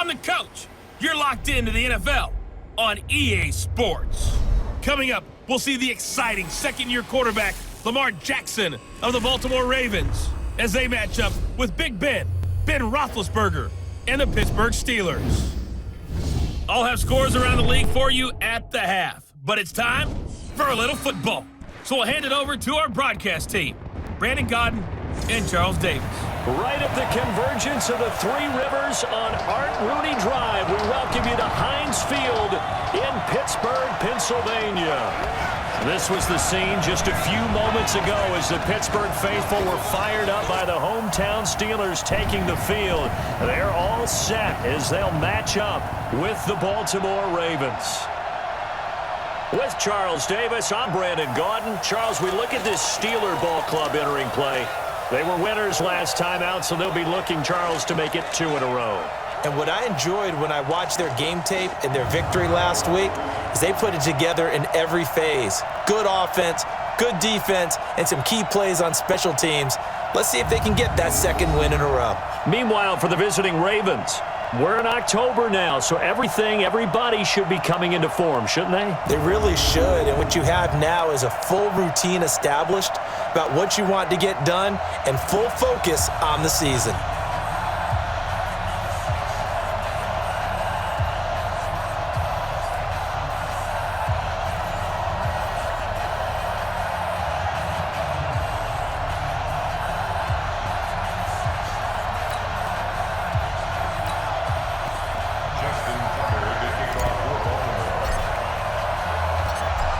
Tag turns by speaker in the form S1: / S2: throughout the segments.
S1: the coach. You're locked into the NFL on EA Sports. Coming up, we'll see the exciting second-year quarterback Lamar Jackson of the Baltimore Ravens as they match up with Big Ben Roethlisberger, and the Pittsburgh Steelers. I'll have scores around the league for you at the half, but it's time for a little football. So we'll hand it over to our broadcast team, Brandon Godden and Charles Davis.
S2: Right at the convergence of the Three Rivers on Art Rooney Drive, we welcome you to Heinz Field in Pittsburgh, Pennsylvania. This was the scene just a few moments ago as the Pittsburgh faithful were fired up by the hometown Steelers taking the field. They're all set as they'll match up with the Baltimore Ravens. With Charles Davis, I'm Brandon Gaudin. Charles, we look at this Steeler ball club entering play. They were winners last time out, so they'll be looking, Charles, to make it 2 in a row.
S3: And what I enjoyed when I watched their game tape and their victory last week is they put it together in every phase. Good offense, good defense, and some key plays on special teams. Let's see if they can get that second win in a row.
S2: Meanwhile, for the visiting Ravens, we're in October now, so everybody should be coming into form, shouldn't they?
S3: They really should, and what you have now is a full routine established about what you want to get done and full focus on the season.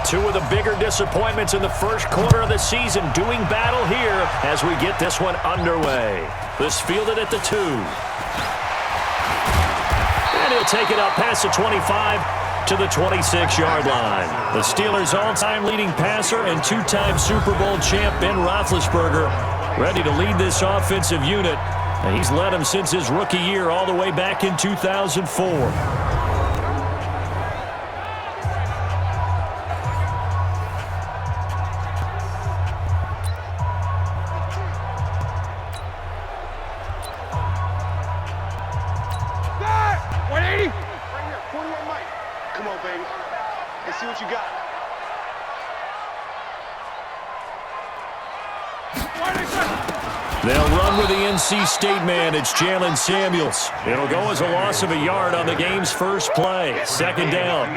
S2: Two of the bigger disappointments in the first quarter of the season doing battle here as we get this one underway. This fielded at the 2. And he'll take it up past the 25 to the 26-yard line. The Steelers' all-time leading passer and 2-time Super Bowl champ Ben Roethlisberger ready to lead this offensive unit. And he's led them since his rookie year all the way back in 2004. They'll run with the NC State man. It's Jalen Samuels. It'll go as a loss of a yard on the game's first play. Second down.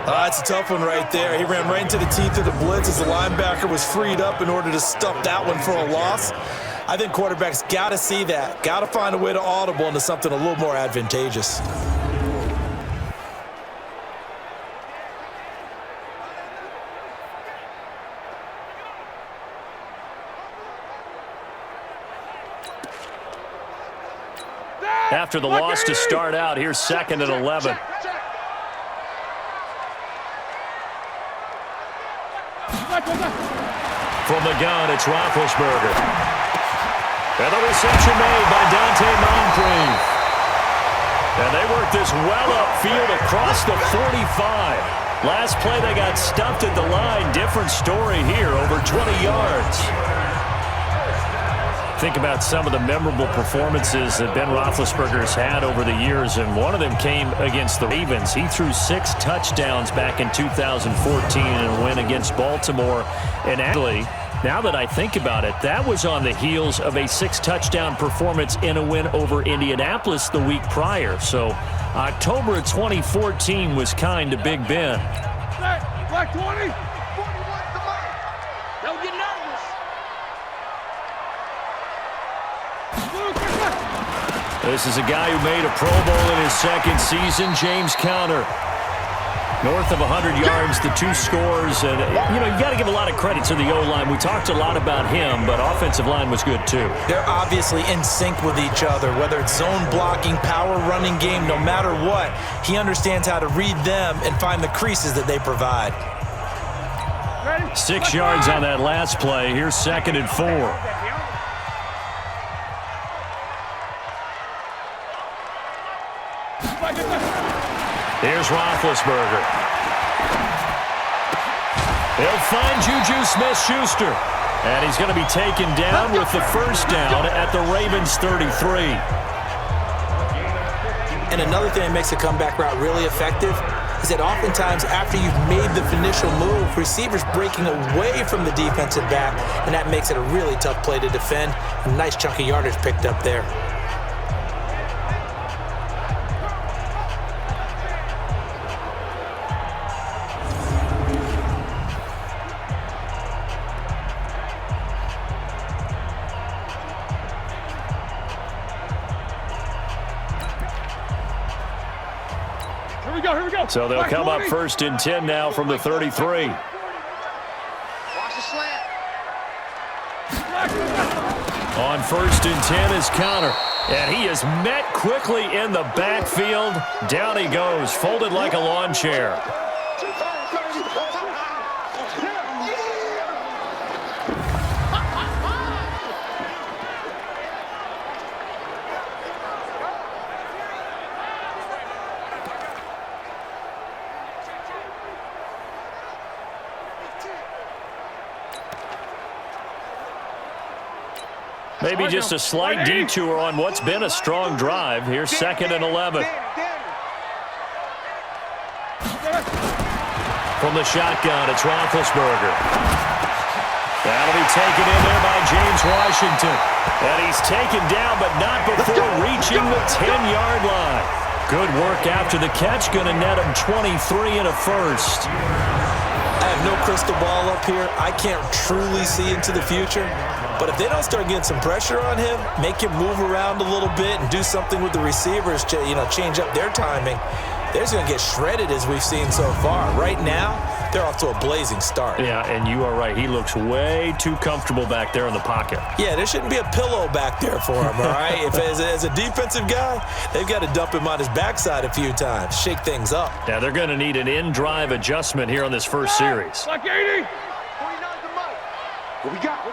S3: That's a tough one right there. He ran right into the teeth of the blitz as the linebacker was freed up in order to stuff that one for a loss. I think quarterbacks got to see that. Got to find a way to audible into something a little more advantageous.
S2: After the loss to start out, here's 2nd and 11. From the gun, it's Roethlisberger. And the reception made by Dante Moncrief. And they work this well upfield across the 45. Last play, they got stuffed at the line. Different story here, over 20 yards. Think about some of the memorable performances that Ben Roethlisberger's had over the years, and one of them came against the Ravens. He threw 6 touchdowns back in 2014 in a win against Baltimore. And actually, now that I think about it, that was on the heels of a 6-touchdown performance in a win over Indianapolis the week prior. So October of 2014 was kind to Big Ben.
S4: Black 20. Don't get nervous.
S2: This is a guy who made a Pro Bowl in his second season, James Conner. North of 100 yards, the 2 scores, and, you know, you got to give a lot of credit to the O-line. We talked a lot about him, but offensive line was good, too.
S3: They're obviously in sync with each other, whether it's zone blocking, power running game, no matter what. He understands how to read them and find the creases that they provide.
S2: 6 yards on that last play. Here's 2nd and 4. Here's Roethlisberger. He'll find Juju Smith-Schuster. And he's going to be taken down with the first down at the Ravens 33.
S3: And another thing that makes a comeback route really effective is that oftentimes after you've made the initial move, receivers breaking away from the defensive back, and that makes it a really tough play to defend. A nice chunk of yardage picked up there.
S4: Here we go.
S2: So they'll come up 1st and 10 now from the 33.
S4: Watch the slant.
S2: On 1st and 10 is Connor. And he is met quickly in the backfield. Down he goes, folded like a lawn chair. Maybe just a slight detour on what's been a strong drive. Here's 2nd and 11. From the shotgun, it's Roethlisberger. That'll be taken in there by James Washington. And he's taken down, but not before reaching the 10-yard line. Good work after the catch. Going to net him 23 and a first.
S3: I have no crystal ball up here. I can't truly see into the future. But if they don't start getting some pressure on him, make him move around a little bit and do something with the receivers to, change up their timing, they're just going to get shredded as we've seen so far. Right now, they're off to a blazing start.
S2: Yeah, and you are right. He looks way too comfortable back there in the pocket.
S3: Yeah, there shouldn't be a pillow back there for him, all right? If as a defensive guy, they've got to dump him on his backside a few times, shake things up.
S2: Yeah, they're going to need an in-drive adjustment here on this first series.
S4: Like 80. What we got?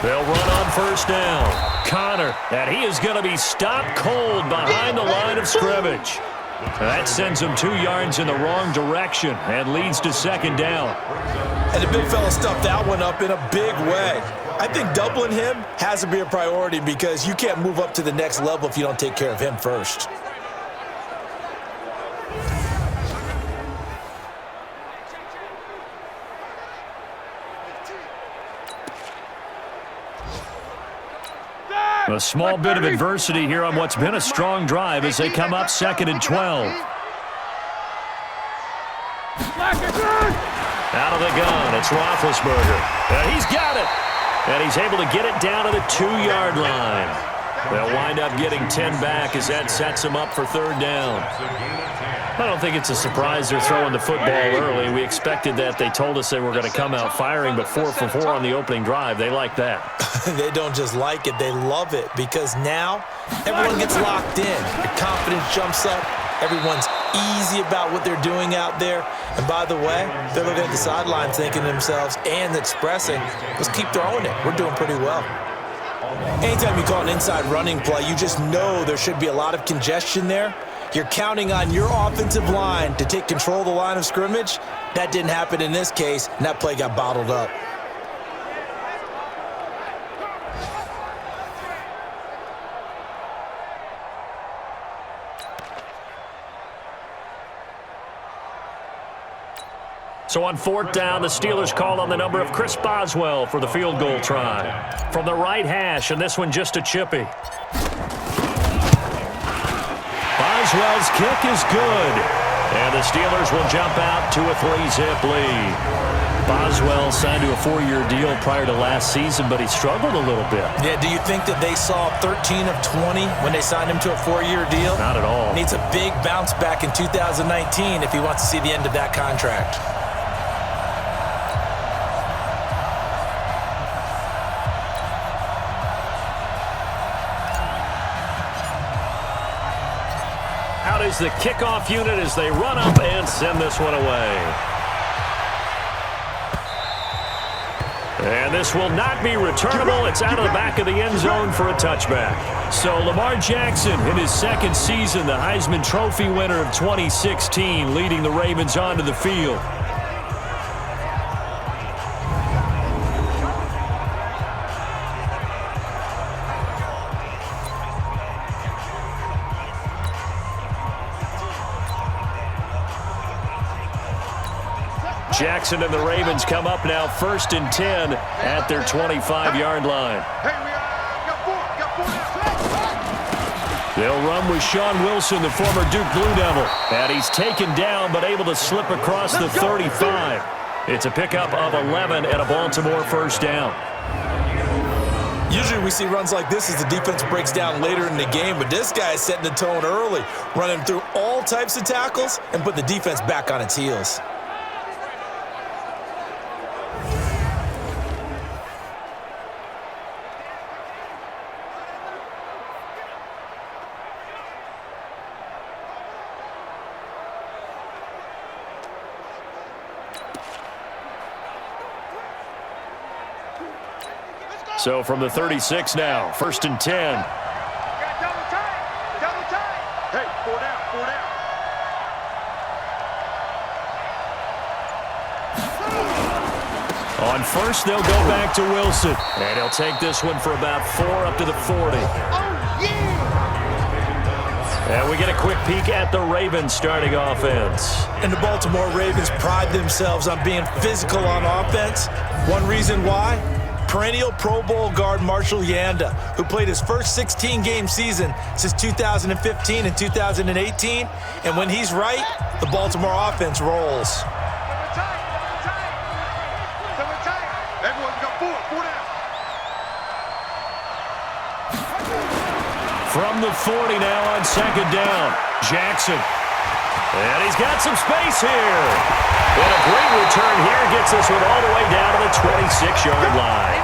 S2: They'll run on 1st down. Connor, and he is going to be stopped cold behind the line of scrimmage. That sends him 2 yards in the wrong direction and leads to 2nd down.
S3: And the big fella stuffed that one up in a big way. I think doubling him has to be a priority because you can't move up to the next level if you don't take care of him first.
S2: A small bit of adversity here on what's been a strong drive as they come up 2nd and 12. Out of the gun, it's Roethlisberger. And he's got it. And he's able to get it down to the 2-yard line. They'll wind up getting 10 back as that sets them up for 3rd down. I don't think it's a surprise they're throwing the football early. We expected that. They told us they were going to come out firing, but 4 for 4 on the opening drive. They like that.
S3: They don't just like it, they love it, because now everyone gets locked in. Your confidence jumps up. Everyone's easy about what they're doing out there. And by the way, they're looking at the sideline thinking to themselves and expressing, let's keep throwing it. We're doing pretty well. Anytime you call an inside running play, you just know there should be a lot of congestion there. You're counting on your offensive line to take control of the line of scrimmage. That didn't happen in this case, and that play got bottled up.
S2: So on 4th down, the Steelers call on the number of Chris Boswell for the field goal try. From the right hash, and this one just a chippy. Boswell's kick is good. And the Steelers will jump out to a 3-zip lead. Boswell signed to a 4-year deal prior to last season, but he struggled a little bit.
S3: Yeah, do you think that they saw 13 of 20 when they signed him to a 4-year deal?
S2: Not at all.
S3: Needs a big bounce back in 2019 if he wants to see the end of that contract.
S2: Out is the kickoff unit as they run up and send this one away. And this will not be returnable. It's out of the back of the end zone for a touchback. So Lamar Jackson, in his 2nd season, the Heisman Trophy winner of 2016, leading the Ravens onto the field. Jackson and the Ravens come up now 1st and 10 at their 25-yard line. They'll run with Sean Wilson, the former Duke Blue Devil. And he's taken down but able to slip across the 35. It's a pickup of 11 and a Baltimore first down.
S3: Usually we see runs like this as the defense breaks down later in the game, but this guy is setting the tone early, running through all types of tackles and put the defense back on its heels.
S2: So from the 36 now, 1st and 10.
S4: Double time. Hey, 4 down.
S2: On first, they'll go back to Wilson. And he'll take this one for about 4 up to the 40.
S4: Oh, yeah!
S2: And we get a quick peek at the Ravens starting offense.
S3: And the Baltimore Ravens pride themselves on being physical on offense. One reason why? Perennial Pro Bowl guard Marshall Yanda, who played his first 16-game season since 2015 and 2018. And when he's right, the Baltimore offense rolls.
S4: Everyone's got 4 down.
S2: From the 40 now on 2nd down, Jackson. And he's got some space here. And a great return here gets this one all the way down to the 26-yard line.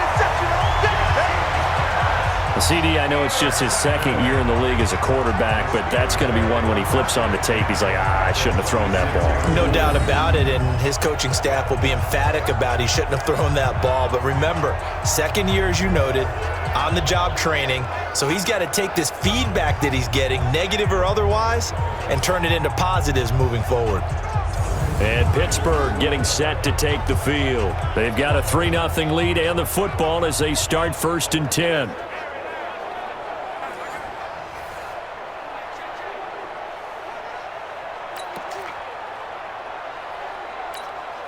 S2: CD, I know it's just his 2nd year in the league as a quarterback, but that's going to be one when he flips on the tape. He's like, I shouldn't have thrown that ball.
S3: No doubt about it, and his coaching staff will be emphatic about he shouldn't have thrown that ball. But remember, 2nd year, as you noted, on-the-job training, so he's got to take this feedback that he's getting, negative or otherwise, and turn it into positives moving forward.
S2: And Pittsburgh getting set to take the field. They've got a 3-0 lead and the football as they start 1st and 10.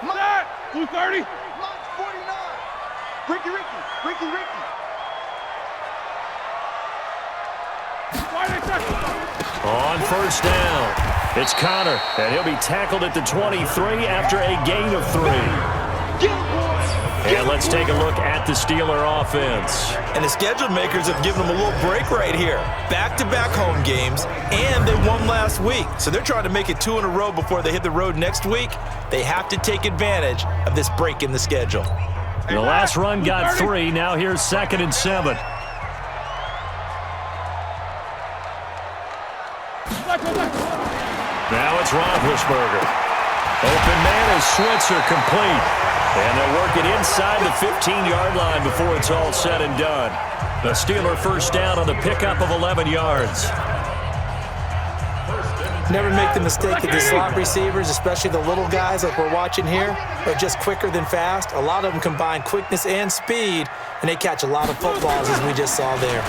S4: Matt! 230! 49! Ricky!
S2: On first down, it's Connor, and he'll be tackled at the 23 after a gain of 3. And let's take a look at the Steeler offense.
S3: And the schedule makers have given them a little break right here. Back-to-back home games, and they won last week. So they're trying to make it 2 in a row before they hit the road next week. They have to take advantage of this break in the schedule.
S2: The last run got 3. Now here's 2nd and 7. Now it's Roethlisberger. Open man is Switzer, complete. And they'll work it inside the 15-yard line before it's all said and done. The Steeler first down on the pickup of 11 yards.
S3: Never make the mistake that the slot receivers, especially the little guys like we're watching here, are just quicker than fast. A lot of them combine quickness and speed, and they catch a lot of footballs, as we just saw there.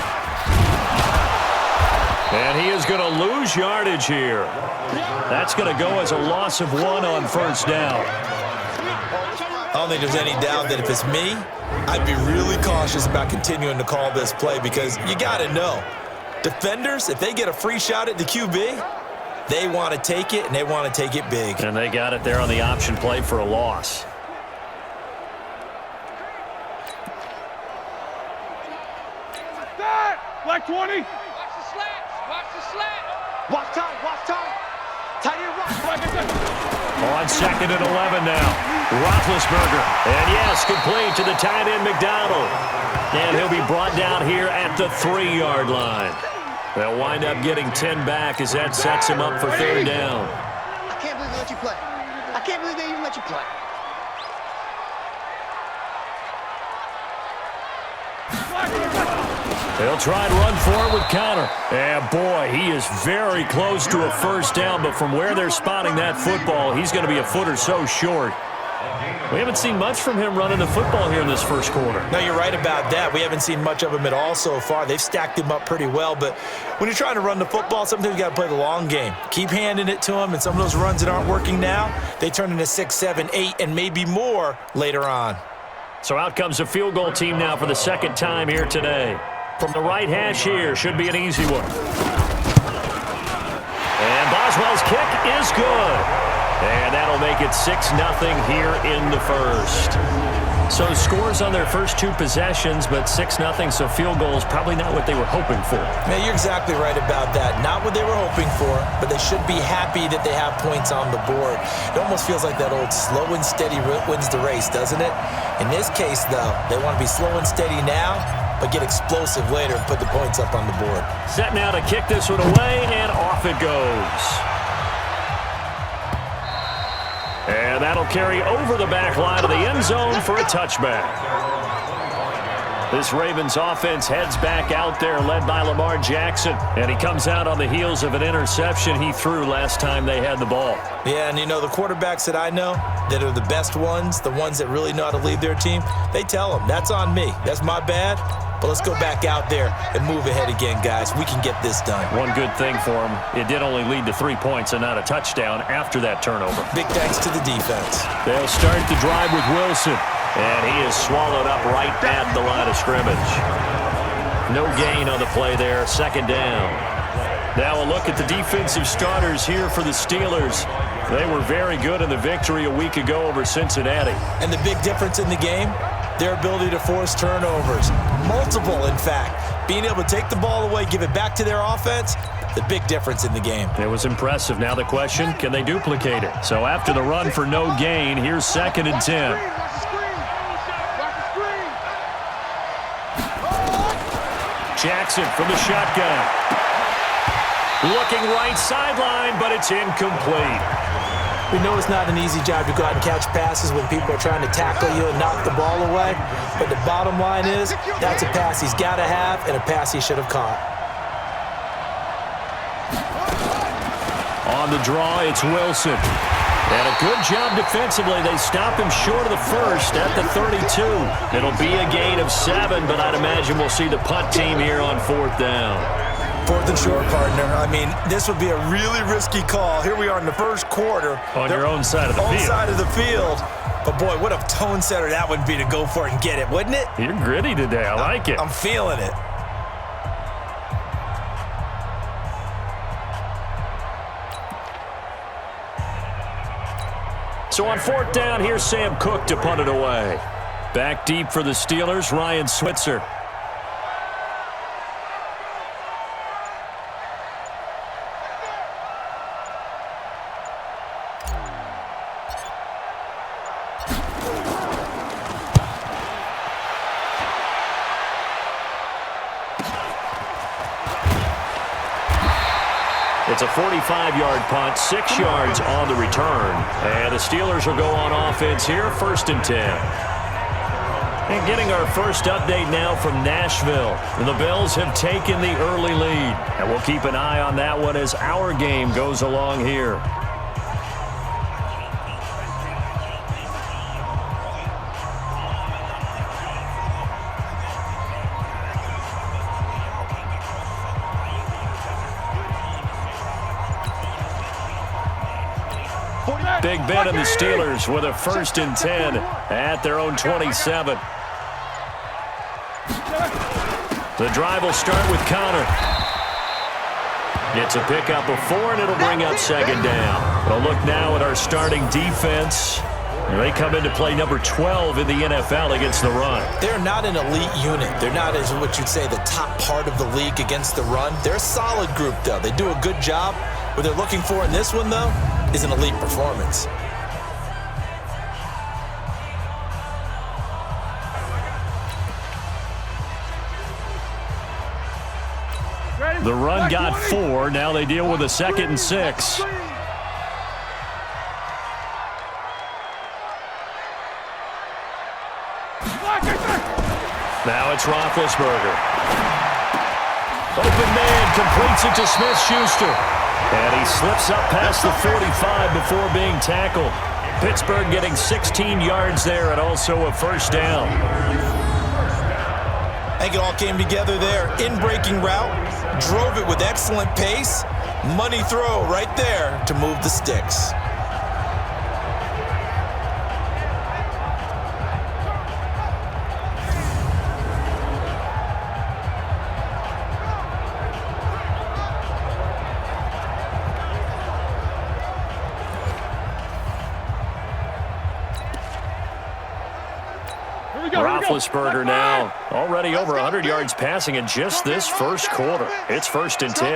S2: And he is going to lose yardage here. That's going to go as a loss of 1 on first down.
S3: I don't think there's any doubt that if it's me, I'd be really cautious about continuing to call this play because you got to know, defenders, if they get a free shot at the QB, they want to take it, and they want to take it big.
S2: And they got it there on the option play for a loss.
S4: Black 20. Watch the slat. Watch time. Tight end rock.
S2: On 2nd and 11 now. Roethlisberger. And yes, complete to the tight end McDonald. And he'll be brought down here at the 3-yard line. They'll wind up getting 10 back as that sets him up for 3rd down.
S5: I can't believe they let you play. I can't believe they even let you play.
S2: They'll try and run for it with Connor. And boy, he is very close to a first down, but from where they're spotting that football, he's going to be a foot or so short. We haven't seen much from him running the football here in this first quarter.
S3: No, you're right about that. We haven't seen much of him at all so far. They've stacked him up pretty well, but when you're trying to run the football, sometimes you got to play the long game. Keep handing it to him, and some of those runs that aren't working now, they turn into 6, 7, 8, and maybe more later on.
S2: So out comes a field goal team now for the second time here today. From the right hash here, should be an easy one. And Boswell's kick is good. And that'll make it 6-0 here in the first. So scores on their first two possessions, but 6-0, so field goals probably not what they were hoping for.
S3: Yeah, you're exactly right about that. Not what they were hoping for, but they should be happy that they have points on the board. It almost feels like that old slow and steady wins the race, doesn't it? In this case, though, they want to be slow and steady now, but get explosive later and put the points up on the board.
S2: Set now to kick this one away, and off it goes. And that'll carry over the back line of the end zone for a touchback. This Ravens offense heads back out there, led by Lamar Jackson. And he comes out on the heels of an interception he threw last time they had the ball.
S3: Yeah, and you know, the quarterbacks that I know that are the best ones, the ones that really know how to lead their team, they tell them, that's on me. That's my bad. But let's go back out there and move ahead again, guys. We can get this done.
S2: One good thing for him, it did only lead to 3 points and not a touchdown after that turnover.
S3: Big thanks to the defense.
S2: They'll start the drive with Wilson. And he is swallowed up right at the line of scrimmage. No gain on the play there, second down. Now a look at the defensive starters here for the Steelers. They were very good in the victory a week ago over Cincinnati.
S3: And the big difference in the game, their ability to force turnovers. Multiple, in fact. Being able to take the ball away, give it back to their offense, the big difference in the game.
S2: It was impressive. Now the question, can they duplicate it? So after the run for no gain, here's 2nd and 10. Jackson from the shotgun. Looking right sideline, but it's incomplete.
S3: We know it's not an easy job to go out and catch passes when people are trying to tackle you and knock the ball away. But the bottom line is, that's a pass he's got to have and a pass he should have caught.
S2: On the draw, it's Wilson. And a good job defensively. They stop him short of the first at the 32. It'll be a gain of 7, but I'd imagine we'll see the punt team here on 4th down.
S3: 4th and short, partner. I mean, this would be a really risky call. Here we are in the first quarter.
S2: On your own side of the field.
S3: Own side of the field. But, boy, what a tone setter that would be to go for it and get it, wouldn't it?
S2: You're gritty today. I like it.
S3: I'm feeling it.
S2: So on 4th down, here's Sam Cook to punt it away. Back deep for the Steelers, Ryan Switzer. It's a 45-yard punt, 6 yards on the return. And the Steelers will go on offense here, 1st and 10. And getting our first update now from Nashville. The Bills have taken the early lead. And we'll keep an eye on that one as our game goes along here. Big bet on the Steelers with a 1st and 10 at their own 27. The drive will start with Connor. It's a pickup of 4, and it'll bring up 2nd down. A look now at our starting defense. They come into play number 12 in the NFL against the run.
S3: They're not an elite unit. They're not, as what you'd say, the top part of the league against the run. They're a solid group, though. They do a good job. What they're looking for in this one, though, is an elite performance.
S2: The run got 4. Now they deal with a 2nd and 6. Now it's Roethlisberger. Open man completes it to Smith-Schuster. And he slips up past the 45 before being tackled. Pittsburgh getting 16 yards there and also a first down.
S3: I think it all came together there. In-breaking route, drove it with excellent pace. Money throw right there to move the sticks.
S2: Roethlisberger now already over 100 yards passing in just this first quarter. It's 1st and 10.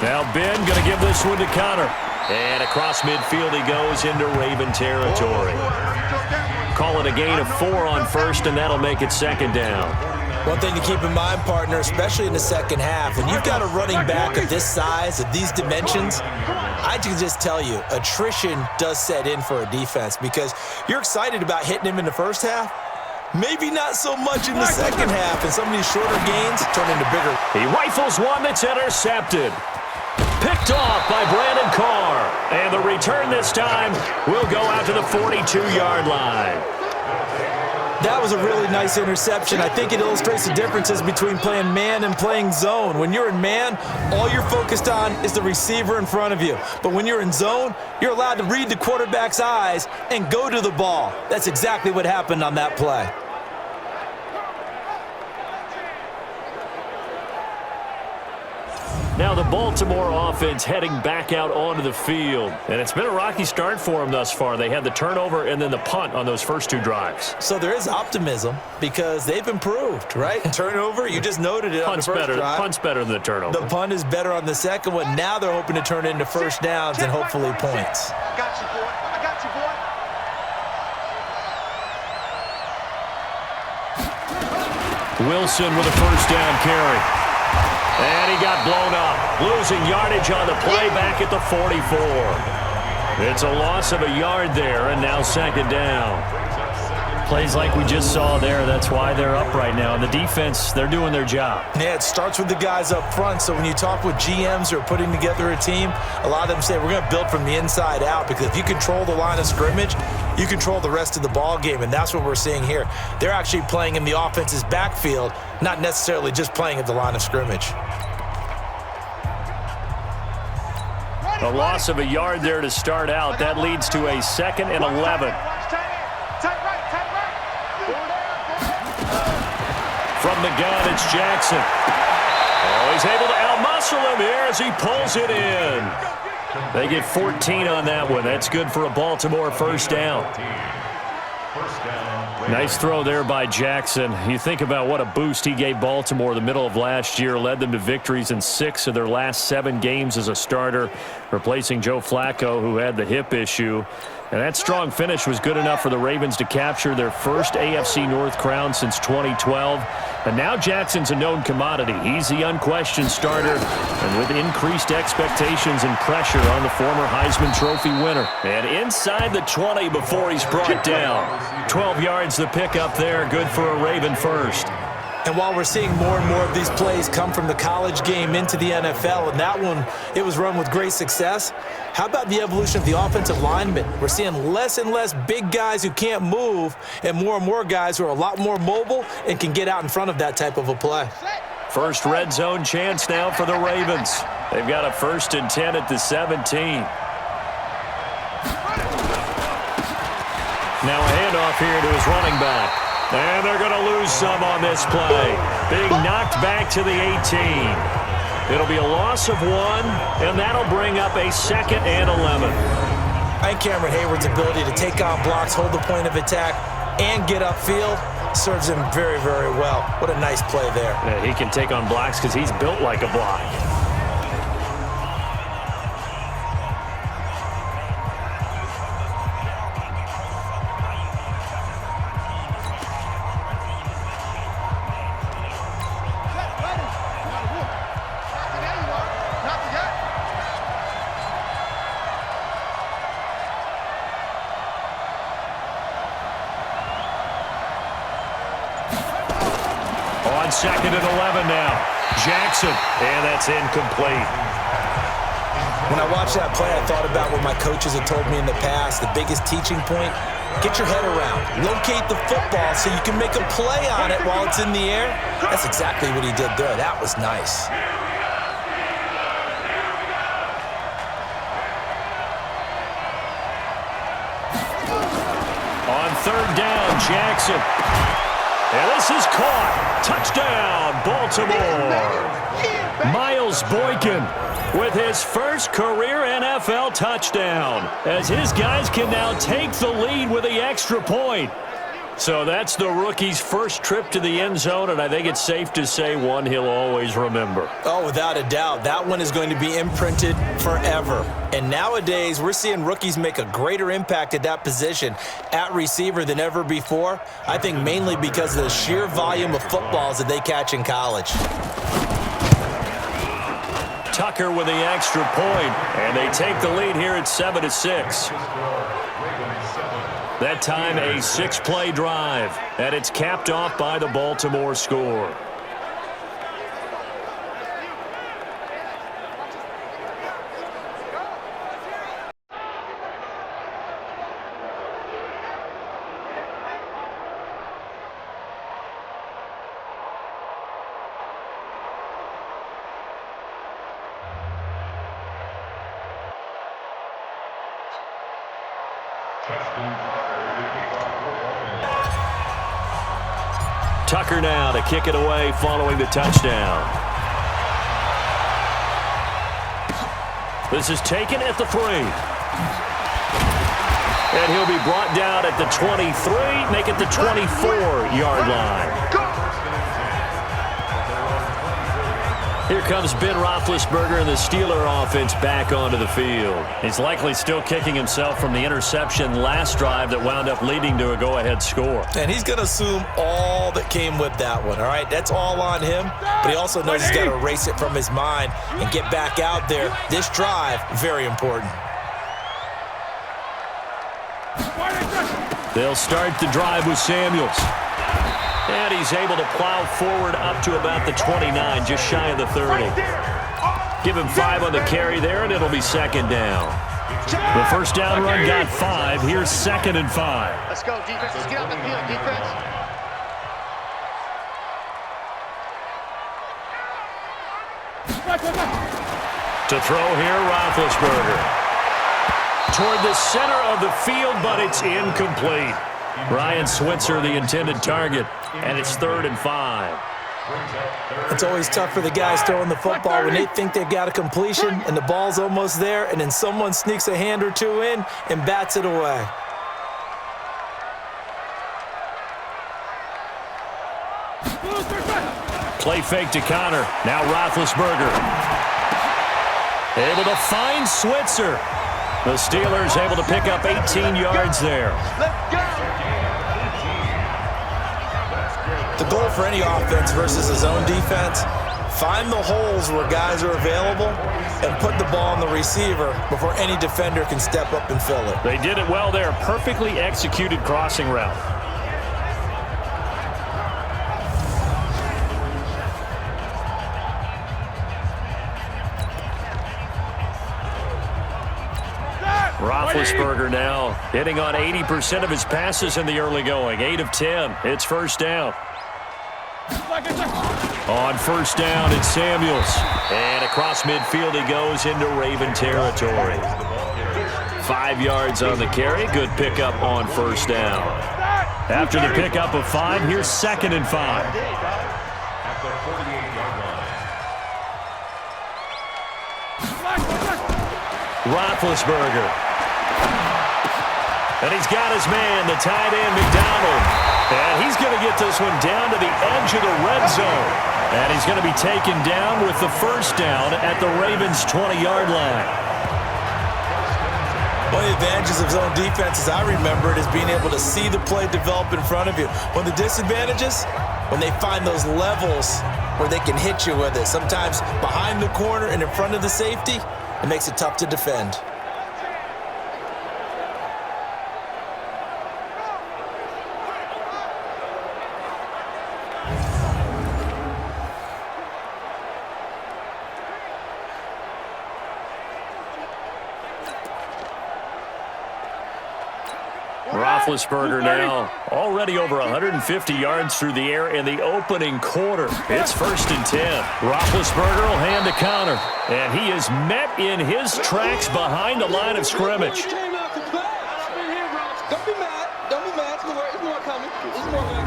S2: Now Ben going to give this one to Connor. And across midfield he goes into Raven territory. Call it a gain of 4 on first, and that'll make it 2nd down.
S3: One thing to keep in mind, partner, especially in the second half, when you've got a running back of this size, of these dimensions, I can just tell you, attrition does set in for a defense because you're excited about hitting him in the first half. Maybe not so much in the second half, and some of these shorter gains turn into bigger.
S2: He rifles one that's intercepted. Picked off by Brandon Carr. And the return this time will go out to the 42-yard line.
S3: That was a really nice interception. I think it illustrates the differences between playing man and playing zone. When you're in man, all you're focused on is the receiver in front of you. But when you're in zone, you're allowed to read the quarterback's eyes and go to the ball. That's exactly what happened on that play.
S2: Now the Baltimore offense heading back out onto the field. And it's been a rocky start for them thus far. They had the turnover and then the punt on those first 2 drives.
S3: So there is optimism because they've improved, right? Turnover, you just noted it on the first drive.
S2: Punt's better than the turnover.
S3: The punt is better on the second one. Now they're hoping to turn it into first downs and hopefully points.
S5: I got you, boy. I got you, boy.
S2: Wilson with a first down carry. And he got blown up, losing yardage on the play back at the 44. It's a loss of a yard there, and now 2nd down. Plays like we just saw there, that's why they're up right now. And the defense, they're doing their job.
S3: Yeah, it starts with the guys up front. So when you talk with GMs who are putting together a team, a lot of them say we're going to build from the inside out because if you control the line of scrimmage, you control the rest of the ball game, and that's what we're seeing here. They're actually playing in the offense's backfield, not necessarily just playing at the line of scrimmage.
S2: A loss of a yard there to start out. That leads to a 2nd and 11. From the gun, it's Jackson. Oh, he's able to out-muscle him here as he pulls it in. They get 14 on that one. That's good for a Baltimore first down. Nice throw there by Jackson. You think about what a boost he gave Baltimore the middle of last year, led them to victories in 6 of their last 7 games as a starter, replacing Joe Flacco, who had the hip issue. And that strong finish was good enough for the Ravens to capture their first AFC North crown since 2012. And now Jackson's a known commodity. He's the unquestioned starter, and with increased expectations and pressure on the former Heisman Trophy winner. And inside the 20 before he's brought down. 12 yards the pickup there, good for a Raven first.
S3: And while we're seeing more and more of these plays come from the college game into the NFL, and that one, it was run with great success, how about the evolution of the offensive linemen? We're seeing less and less big guys who can't move and more guys who are a lot more mobile and can get out in front of that type of a play.
S2: First red zone chance now for the Ravens. They've got a 1st and 10 at the 17. Now a handoff here to his running back. And they're going to lose some on this play. Being knocked back to the 18. It'll be a loss of 1, and that'll bring up a 2nd and 11.
S3: I think Cameron Hayward's ability to take on blocks, hold the point of attack, and get upfield serves him very, very well. What a nice play there.
S2: Yeah, he can take on blocks because he's built like a block. On 2nd and 11 now. Jackson, and that's incomplete.
S3: When I watched that play, I thought about what my coaches had told me in the past. The biggest teaching point, get your head around. Locate the football so you can make a play on it while it's in the air. That's exactly what he did there. That was nice.
S2: On third down, Jackson. And this is caught. Touchdown, Baltimore. Miles Boykin with his first career NFL touchdown, as his guys can now take the lead with the extra point. So that's the rookie's first trip to the end zone, and I think it's safe to say one he'll always remember.
S3: Oh, without a doubt. That one is going to be imprinted forever. And nowadays, we're seeing rookies make a greater impact at that position at receiver than ever before. I think mainly because of the sheer volume of footballs that they catch in college.
S2: Tucker with the extra point, and they take the lead here at 7-6. That time a 6-play drive, and it's capped off by the Baltimore score. Tucker now to kick it away following the touchdown. This is taken at the 3. And he'll be brought down at the 23, make it the 24-yard line. Here comes Ben Roethlisberger and the Steeler offense back onto the field. He's likely still kicking himself from the interception last drive that wound up leading to a go-ahead score.
S3: And he's going to assume all that came with that one, all right? That's all on him, but he also knows he's got to erase it from his mind and get back out there. This drive, very important.
S2: They'll start the drive with Samuels. And he's able to plow forward up to about the 29, just shy of the 30. Give him 5 on the carry there, and it'll be second down. The first down run got 5. Here's 2nd and 5.
S5: Let's go, defense. Let's get out the field, defense.
S2: To throw here, Roethlisberger. Toward the center of the field, but it's incomplete. Ryan Switzer, the intended target, and it's 3rd and 5.
S3: It's always tough for the guys throwing the football when they think they've got a completion and the ball's almost there, and then someone sneaks a hand or two in and bats it away.
S2: Play fake to Connor. Now Roethlisberger. Able to find Switzer. The Steelers able to pick up 18 yards there.
S5: Let's go.
S3: The goal for any offense versus his own defense, find the holes where guys are available and put the ball on the receiver before any defender can step up and fill it.
S2: They did it well there. Perfectly executed crossing route. Roethlisberger now hitting on 80% of his passes in the early going. 8 of 10. It's first down. On first down, it's Samuels. And across midfield he goes into Raven territory. 5 yards on the carry. Good pickup on first down. After the pickup of 5, here's 2nd and 5. Roethlisberger. And he's got his man, the tight end, McDonald. And he's going to get this one down to the edge of the red zone. And he's going to be taken down with the first down at the Ravens' 20-yard line.
S3: One of the advantages of zone defense, as I remember it, is being able to see the play develop in front of you. One of the disadvantages, when they find those levels where they can hit you with it, sometimes behind the corner and in front of the safety, it makes it tough to defend.
S2: Roethlisberger now already over 150 yards through the air in the opening quarter. It's 1st and 10. Roethlisberger will hand a counter, and he is met in his tracks behind the line of scrimmage.
S4: Don't be mad. Don't be mad. There's more coming. There's more coming.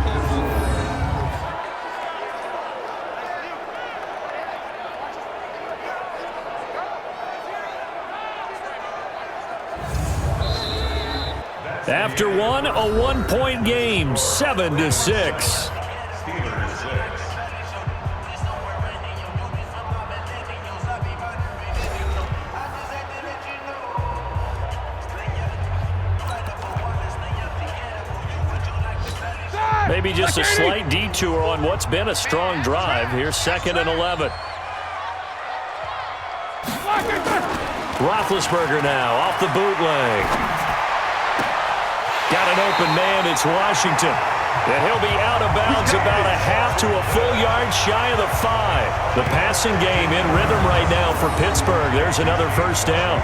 S2: After one, a 1-point game, 7-6. Maybe just a slight detour on what's been a strong drive. Here's 2nd and 11. Roethlisberger now off the bootleg. Got an open man, it's Washington. And he'll be out of bounds about a half to a full yard shy of the 5. The passing game in rhythm right now for Pittsburgh. There's another 1st down.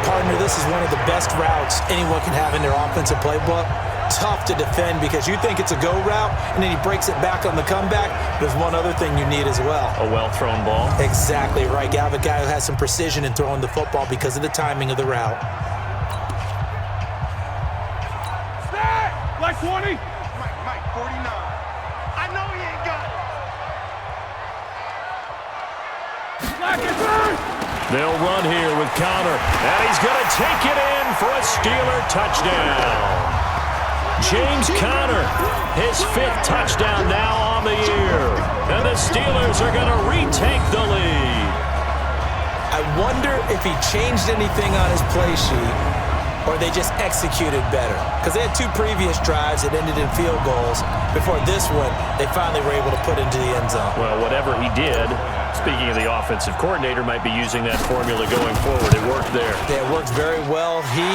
S3: Partner, this is one of the best routes anyone can have in their offensive playbook. Tough to defend because you think it's a go route, and then he breaks it back on the comeback. There's one other thing you need as well.
S2: A well-thrown ball.
S3: Exactly right. You have a guy who has some precision in throwing the football because of the timing of the route.
S4: Like 20. Mike, 49. I know he ain't got it.
S2: They'll run here with Connor, and he's going to take it in for a Steeler touchdown. James Conner, his 5th touchdown now on the year. And the Steelers are going to retake the lead.
S3: I wonder if he changed anything on his play sheet or they just executed better. Because they had 2 previous drives that ended in field goals. Before this one, they finally were able to put into the end zone.
S2: Well, whatever he did, speaking of the offensive coordinator, might be using that formula going forward. It worked there.
S3: Yeah, it worked very well. He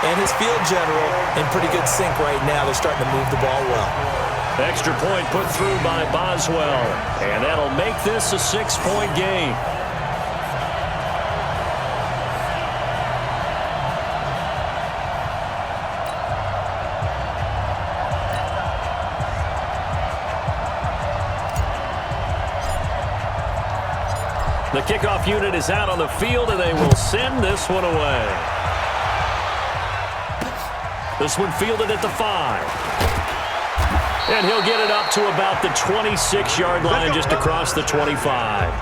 S3: and his field general in pretty good sync right now. They're starting to move the ball well.
S2: Extra point put through by Boswell. And that'll make this a 6-point game. The kickoff unit is out on the field, and they will send this one away. This one fielded at the 5. And he'll get it up to about the 26-yard line, just across the 25.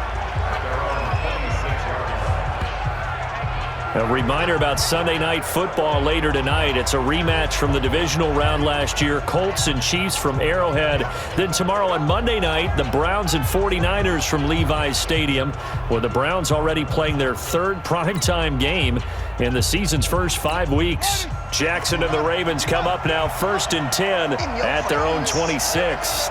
S2: A reminder about Sunday Night Football later tonight. It's a rematch from the divisional round last year. Colts and Chiefs from Arrowhead. Then tomorrow on Monday night, the Browns and 49ers from Levi's Stadium, with the Browns already playing their 3rd primetime game in the season's first 5 weeks. Jackson and the Ravens come up now 1st and 10 at their own 26.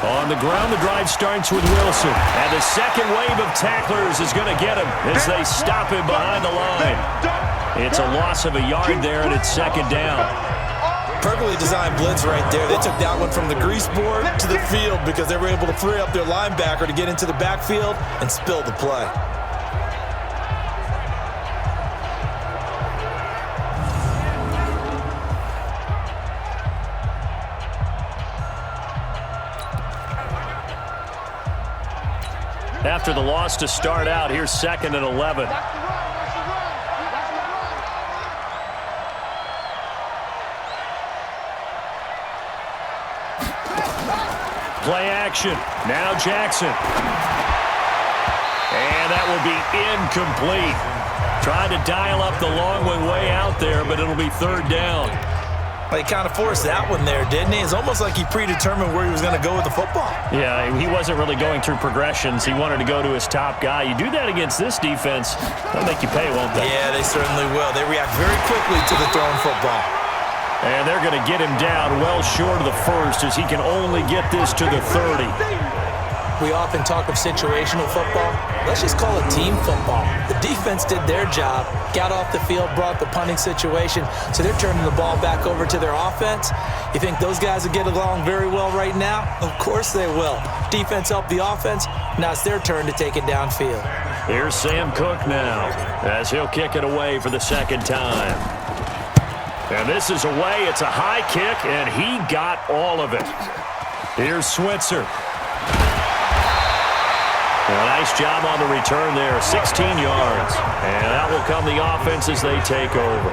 S2: On the ground, the drive starts with Wilson. And the second wave of tacklers is going to get him as they stop him behind the line. It's a loss of a yard there, and it's 2nd down.
S3: Perfectly designed blitz right there. They took that one from the grease board to the field because they were able to free up their linebacker to get into the backfield and spill the play.
S2: After the loss to start out, here's 2nd and 11. Play action. Now Jackson. And that will be incomplete. Tried to dial up the long one way out there, but it'll be 3rd down.
S3: He kind of forced that one there, didn't he? It's almost like he predetermined where he was going to go with the football.
S2: Yeah, he wasn't really going through progressions. He wanted to go to his top guy. You do that against this defense, they'll make you pay, won't they?
S3: Yeah, they certainly will. They react very quickly to the thrown football.
S2: And they're going to get him down well short of the 1st as he can only get this to the 30.
S3: We often talk of situational football. Let's just call it team football. The defense did their job, got off the field, brought the punting situation, so they're turning the ball back over to their offense. You think those guys will get along very well right now? Of course they will. Defense helped the offense. Now it's their turn to take it downfield.
S2: Here's Sam Cook now as he'll kick it away for the second time. And this is away. It's a high kick, and he got all of it. Here's Switzer. A nice job on the return there, 16 yards. And that will come the offense as they take over.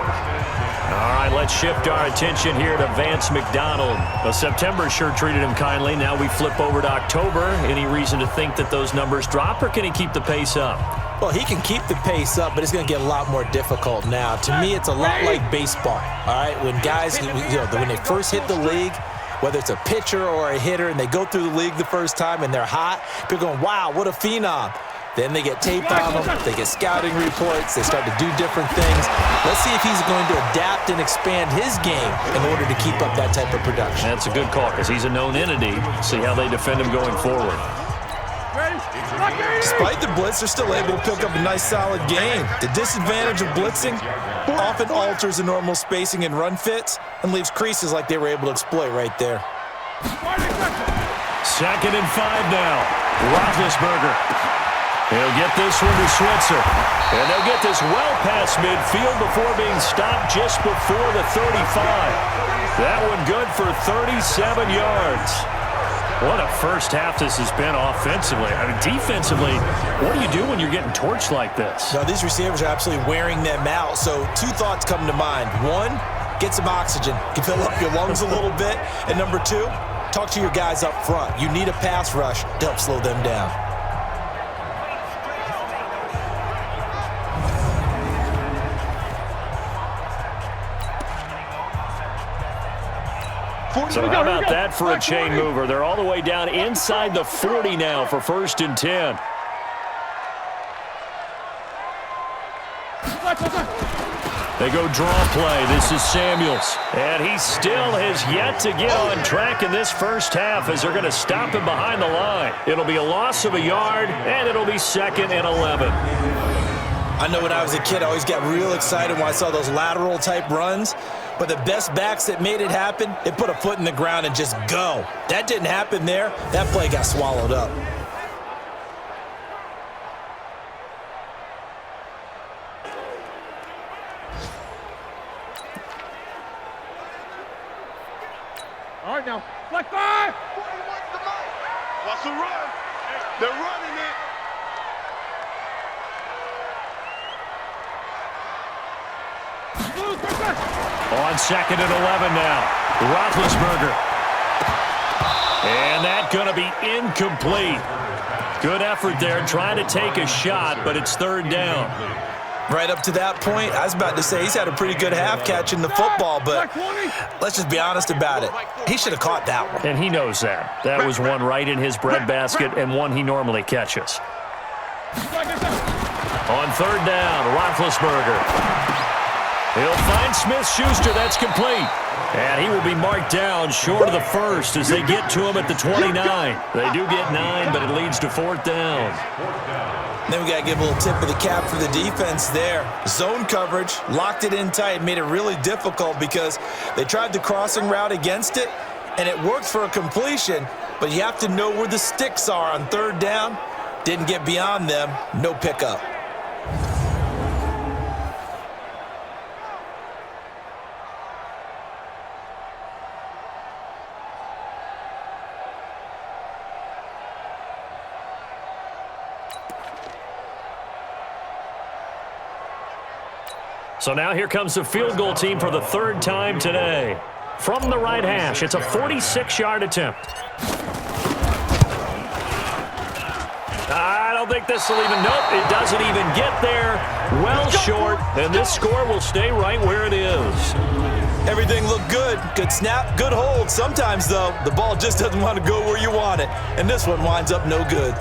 S2: All right, let's shift our attention here to Vance McDonald. Well, September sure treated him kindly. Now we flip over to October. Any reason to think that those numbers drop, or can he keep the pace up?
S3: Well, he can keep the pace up, but it's going to get a lot more difficult now. To me, it's a lot like baseball, all right? When guys, when they first hit the league, whether it's a pitcher or a hitter, and they go through the league the first time and they're hot, people are going, wow, what a phenom. Then they get tape on them, they get scouting reports, they start to do different things. Let's see if he's going to adapt and expand his game in order to keep up that type of production.
S2: That's a good call because he's a known entity. See how they defend him going forward.
S3: Despite the blitz, they're still able to pick up a nice, solid game. The disadvantage of blitzing often alters the normal spacing and run fits and leaves creases like they were able to exploit right there.
S2: 2nd and 5 now. Roethlisberger. He'll get this one to Switzer. And they'll get this well past midfield before being stopped just before the 35. That one good for 37 yards. What a first half this has been offensively. I mean, defensively, what do you do when you're getting torched like this?
S3: Now, these receivers are absolutely wearing them out. So 2 thoughts come to mind. 1, get some oxygen. You can fill up your lungs a little bit. And number 2, talk to your guys up front. You need a pass rush to help slow them down.
S2: So how about that for a chain mover? They're all the way down inside the 40 now for 1st and 10. They go draw play. This is Samuels. And he still has yet to get on track in this first half as they're going to stop him behind the line. It'll be a loss of a yard, and it'll be 2nd and 11.
S3: I know when I was a kid, I always got real excited when I saw those lateral-type runs. But the best backs that made it happen, they put a foot in the ground and just go. That didn't happen there. That play got swallowed up.
S4: All right, now, flex 5. What's the run? They're running it.
S2: On 2nd and 11 now. Roethlisberger. And that's going to be incomplete. Good effort there trying to take a shot, but it's 3rd down.
S3: Right up to that point, I was about to say he's had a pretty good half catching the football, but let's just be honest about it. He should have caught that one.
S2: And he knows that. That was one right in his breadbasket and one he normally catches. On 3rd down, Roethlisberger. He'll find Smith-Schuster. That's complete. And he will be marked down short of the 1st as they get to him at the 29. They do get 9, but it leads to 4th down.
S3: Then we got to give a little tip of the cap for the defense there. Zone coverage, locked it in tight, made it really difficult because they tried the crossing route against it, and it worked for a completion, but you have to know where the sticks are on 3rd down. Didn't get beyond them, no pickup.
S2: So now here comes the field goal team for the 3rd time today. From the right hash, it's a 46-yard attempt. I don't think this will even, nope, it doesn't even get there. Well short, and this score will stay right where it is.
S3: Everything looked good. Good snap, good hold. Sometimes, though, the ball just doesn't want to go where you want it, and this one winds up no good.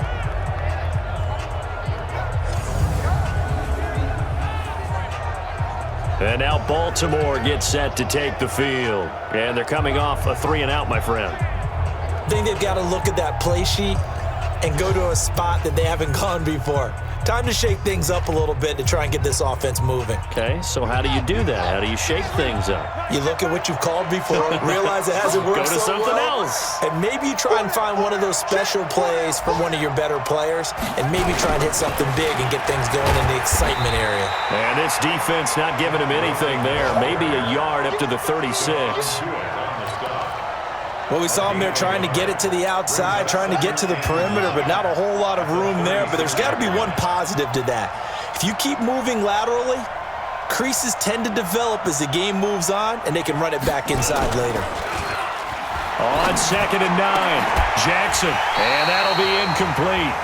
S2: And now Baltimore gets set to take the field. And they're coming off a 3-and-out, my friend.
S3: I think they've got to look at that play sheet and go to a spot that they haven't gone before. Time to shake things up a little bit to try and get this offense moving.
S2: Okay, so how do you do that? How do you shake things up?
S3: You look at what you've called before, realize it hasn't worked
S2: Go to
S3: so
S2: something
S3: well,
S2: else.
S3: and maybe you try and find one of those special plays from one of your better players, and maybe try and hit something big and get things going in the excitement area.
S2: And this defense not giving him anything there. Maybe a yard up to the 36.
S3: Well, we saw him there trying to get it to the outside, trying to get to the perimeter, but not a whole lot of room there. But there's got to be one positive to that. If you keep moving laterally, creases tend to develop as the game moves on, and they can run it back inside later.
S2: On 2nd and 9, Jackson, and that'll be incomplete.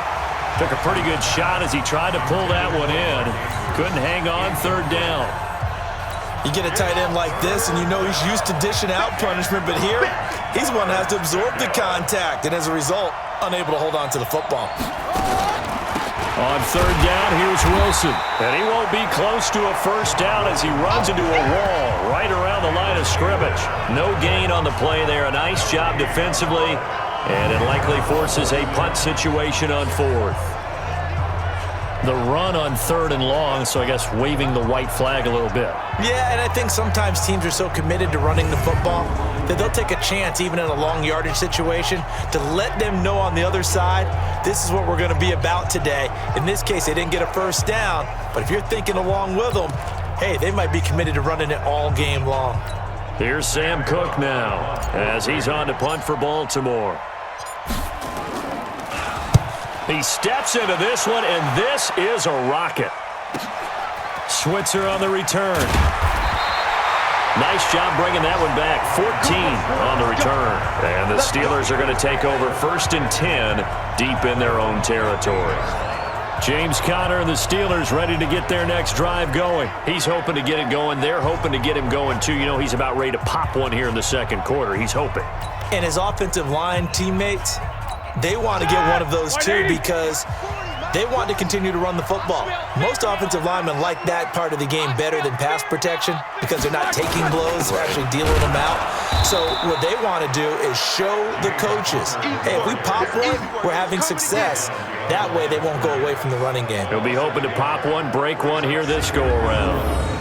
S2: Took a pretty good shot as he tried to pull that one in. Couldn't hang on 3rd down.
S3: You get a tight end like this, and you know he's used to dishing out punishment, but here, he's the one that has to absorb the contact, and as a result, unable to hold on to the football.
S2: On 3rd down, here's Wilson. And he won't be close to a first down as he runs into a wall right around the line of scrimmage. No gain on the play there. A nice job defensively, and it likely forces a punt situation on 4th. The run on 3rd and long, so I guess waving the white flag a little bit.
S3: Yeah, and I think sometimes teams are so committed to running the football that they'll take a chance, even in a long yardage situation, to let them know on the other side, this is what we're going to be about today. In this case, they didn't get a first down, but if you're thinking along with them, hey, they might be committed to running it all game long.
S2: Here's Sam Cook now as he's on to punt for Baltimore. He steps into this one, and this is a rocket. Switzer on the return. Nice job bringing that one back. 14 on the return. And the Steelers are going to take over 1st and 10 deep in their own territory. James Conner and the Steelers ready to get their next drive going. He's hoping to get it going. They're hoping to get him going, too. You know, he's about ready to pop one here in the 2nd quarter. He's hoping.
S3: And his offensive line teammates, they want to get one of those too because they want to continue to run the football. Most offensive linemen like that part of the game better than pass protection because they're not taking blows, they're actually dealing them out. So what they want to do is show the coaches, hey, if we pop one, we're having success. That way they won't go away from the running game.
S2: He'll be hoping to pop one, break one here this go-around.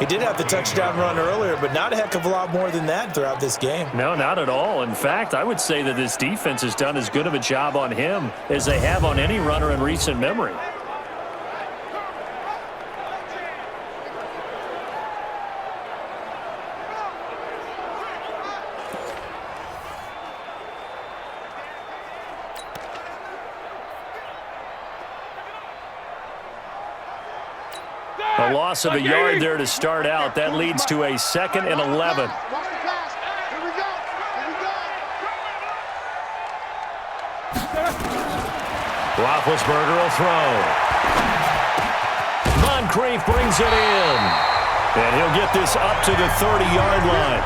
S3: He did have the touchdown run earlier, but not a heck of a lot more than that throughout this game.
S2: No, not at all. In fact, I would say that this defense has done as good of a job on him as they have on any runner in recent memory. A loss of a yard there to start out. That leads to a 2nd and 11. Roethlisberger will throw. Moncrief brings it in. And he'll get this up to the 30-yard line.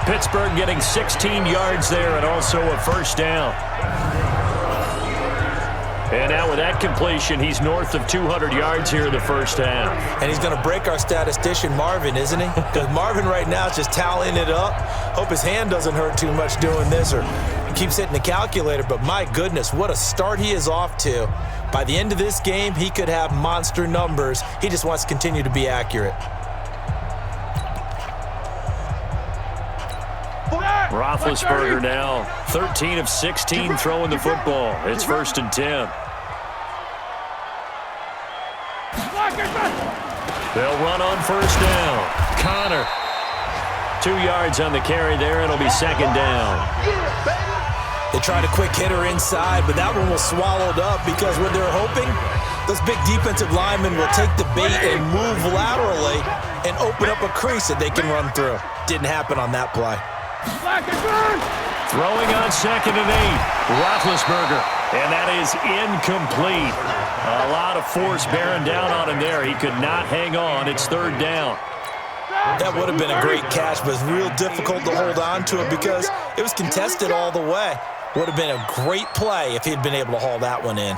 S2: Pittsburgh getting 16 yards there and also a first down. And now with that completion, he's north of 200 yards here in the first half.
S3: And he's going to break our statistician, Marvin, isn't he? Because Marvin right now is just tallying it up. Hope his hand doesn't hurt too much doing this or keeps hitting the calculator. But my goodness, what a start he is off to. By the end of this game, he could have monster numbers. He just wants to continue to be accurate.
S2: Roethlisberger now 13 of 16 throwing the football. It's 1st and 10. They'll run on first down. Conner. 2 yards on the carry there. It'll be 2nd down.
S3: They tried a quick hitter inside, but that one was swallowed up because what they're hoping, those big defensive linemen will take the bait and move laterally and open up a crease that they can run through. Didn't happen on that play.
S2: Throwing on 2nd and 8. Roethlisberger. And that is incomplete. A lot of force bearing down on him there. He could not hang on. It's 3rd down.
S3: That would have been a great catch, but it's real difficult to hold on to it because it was contested all the way. Would have been a great play if he'd been able to haul that one in.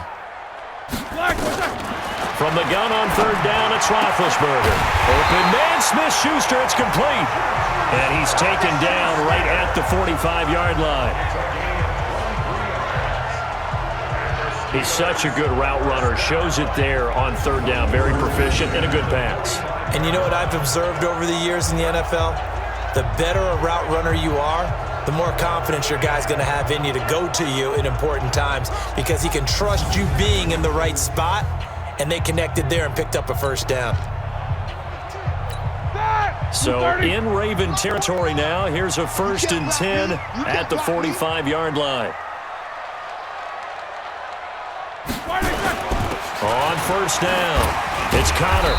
S2: From the gun on 3rd down, it's Roethlisberger. Open man, Smith-Schuster, it's complete. And he's taken down right at the 45-yard line. He's such a good route runner. Shows it there on third down. Very proficient and a good pass.
S3: And you know what I've observed over the years in the NFL? The better a route runner you are, the more confidence your guy's going to have in you to go to you in important times because he can trust you being in the right spot, and they connected there and picked up a first down.
S2: So in Raven territory now, here's a 1st and 10 at the 45-yard line. On first down, it's Connor.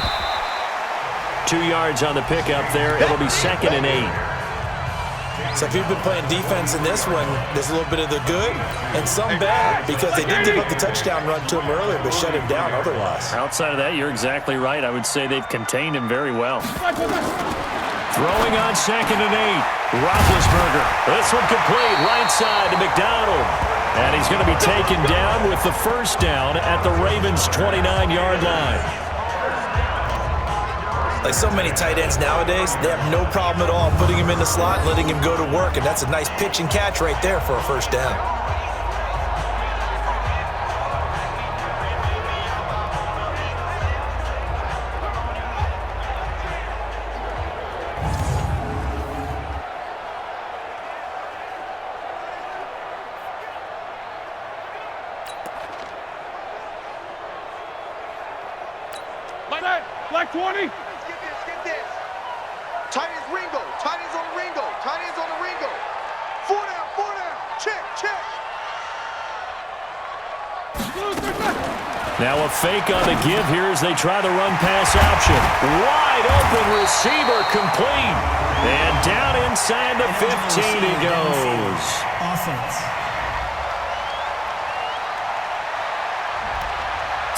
S2: 2 yards on the pickup there. It'll be 2nd and 8.
S3: So if you've been playing defense in this one, there's a little bit of the good and some bad because they did give up the touchdown run to him earlier but shut him down otherwise.
S2: Outside of that, you're exactly right. I would say they've contained him very well. Throwing on 2nd and 8. Roethlisberger. This one complete. Right side to McDonald. And he's going to be taken down with the first down at the Ravens' 29-yard line.
S3: Like so many tight ends nowadays, they have no problem at all putting him in the slot and letting him go to work. And that's a nice pitch and catch right there for a first down.
S4: Like 20.
S5: Skip this. Tight ends Ringo. Tight ends on the Ringo. Tight ends on the Ringo. 4 down. Check.
S2: Now a fake on the give here as they try the run-pass option. Wide open receiver complete. And down inside the 15 he goes.
S6: Offense.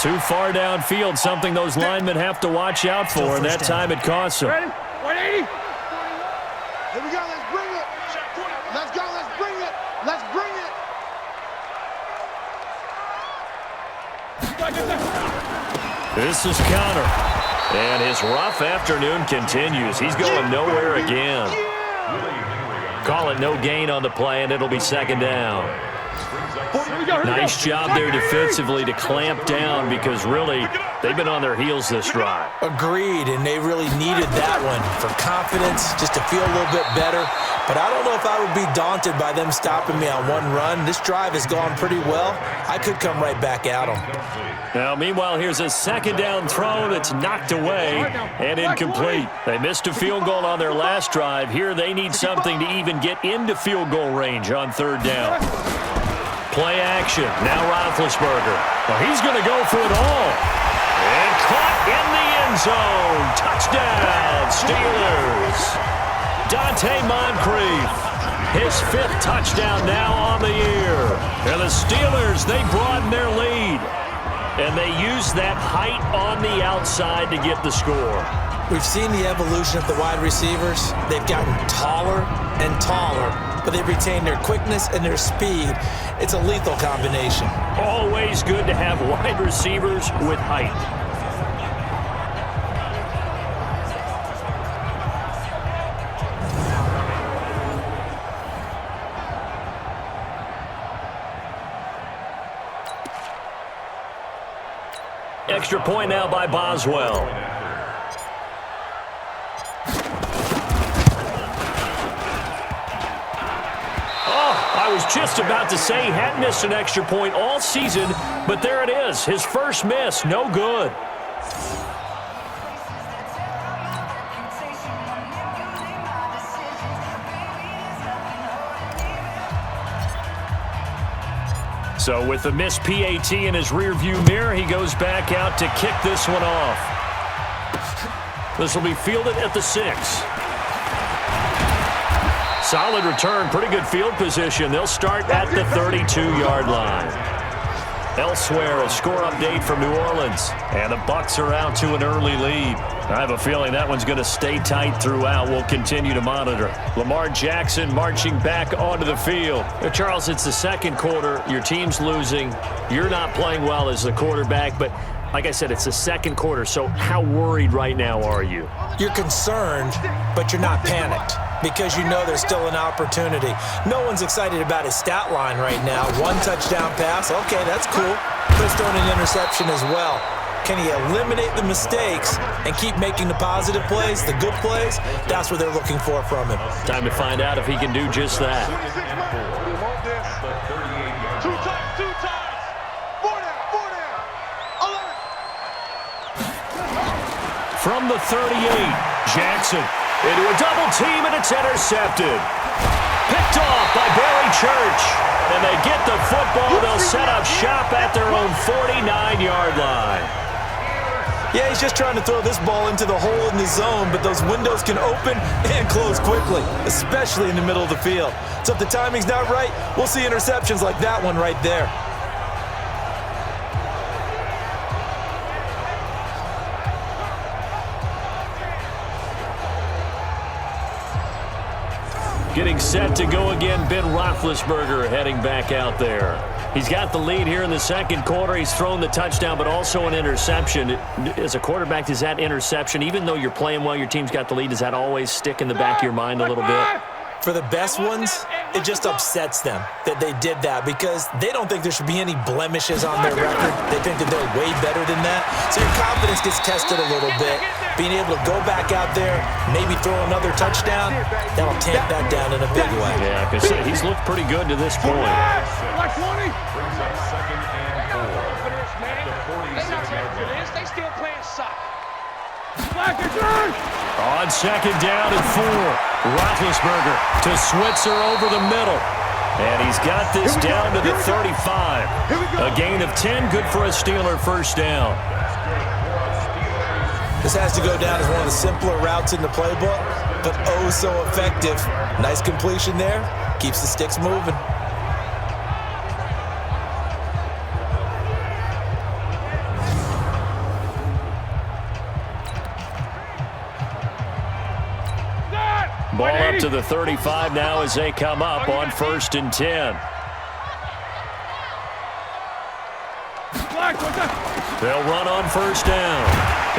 S2: Too far downfield, something those linemen have to watch out for, and that time it costs them.
S4: Ready? 180.
S5: Here we go. Let's bring it. Let's go. Let's bring it. Let's bring it.
S2: This is Connor. And his rough afternoon continues. He's going nowhere again. Call it no gain on the play, and it'll be 2nd down. Nice job there defensively to clamp down because really they've been on their heels this drive.
S3: Agreed, and they really needed that one for confidence, just to feel a little bit better. But I don't know if I would be daunted by them stopping me on one run. This drive has gone pretty well. I could come right back at them.
S2: Now, meanwhile, here's a 2nd down throw that's knocked away and incomplete. They missed a field goal on their last drive. Here they need something to even get into field goal range on 3rd down. Play action. Now Roethlisberger. Well, he's going to go for it all. And caught in the end zone. Touchdown, Steelers. Dante Moncrief. His 5th touchdown now on the year. And the Steelers, they broaden their lead. And they use that height on the outside to get the score.
S3: We've seen the evolution of the wide receivers. They've gotten taller and taller, but they've retained their quickness and their speed. It's a lethal combination.
S2: Always good to have wide receivers with height. Extra point now by Boswell. I was just about to say he hadn't missed an extra point all season, but there it is. His first miss, no good. So with the missed PAT in his rearview mirror, he goes back out to kick this one off. This will be fielded at the 6. Solid return, pretty good field position. They'll start at the 32-yard line. Elsewhere, a score update from New Orleans. And the Bucs are out to an early lead. I have a feeling that one's going to stay tight throughout. We'll continue to monitor. Lamar Jackson marching back onto the field. Now, Charles, it's the 2nd quarter. Your team's losing. You're not playing well as the quarterback, but like I said, it's the 2nd quarter, so how worried right now are you?
S3: You're concerned, but you're not panicked because you know there's still an opportunity. No one's excited about his stat line right now. 1 touchdown pass. Okay, that's cool. Chris throwing an interception as well. Can he eliminate the mistakes and keep making the positive plays, the good plays? That's what they're looking for from him.
S2: Time to find out if he can do just that.
S5: 2 times, 2 times. 4 down, 4 down. 11.
S2: From the 38, Jackson into a double team, and it's intercepted. Picked off by Barry Church. And they get the football. They'll set up shop at their own 49-yard line.
S3: Yeah, he's just trying to throw this ball into the hole in the zone, but those windows can open and close quickly, especially in the middle of the field. So if the timing's not right, we'll see interceptions like that one right there.
S2: Getting set to go again, Ben Roethlisberger heading back out there. He's got the lead here in the second quarter. He's thrown the touchdown, but also an interception. As a quarterback, does that interception, even though you're playing well, your team's got the lead, does that always stick in the back of your mind a little bit?
S3: For the best ones, it just upsets them that they did that because they don't think there should be any blemishes on their record. They think that they're way better than that. So your confidence gets tested a little bit. Being able to go back out there, maybe throw another touchdown, that'll tamp that down in a big way.
S2: Yeah, because he's looked pretty good to this point.
S4: Like 20.
S5: They still playing soccer.
S2: On second down and 4, Roethlisberger to Switzer over the middle. And he's got this down to the 35. A gain of 10, good for a Steeler first down.
S3: This has to go down as one of the simpler routes in the playbook, but oh so effective. Nice completion there. Keeps the sticks moving.
S2: Ball up to the 35 now as they come up on 1st and 10. They'll run on 1st down.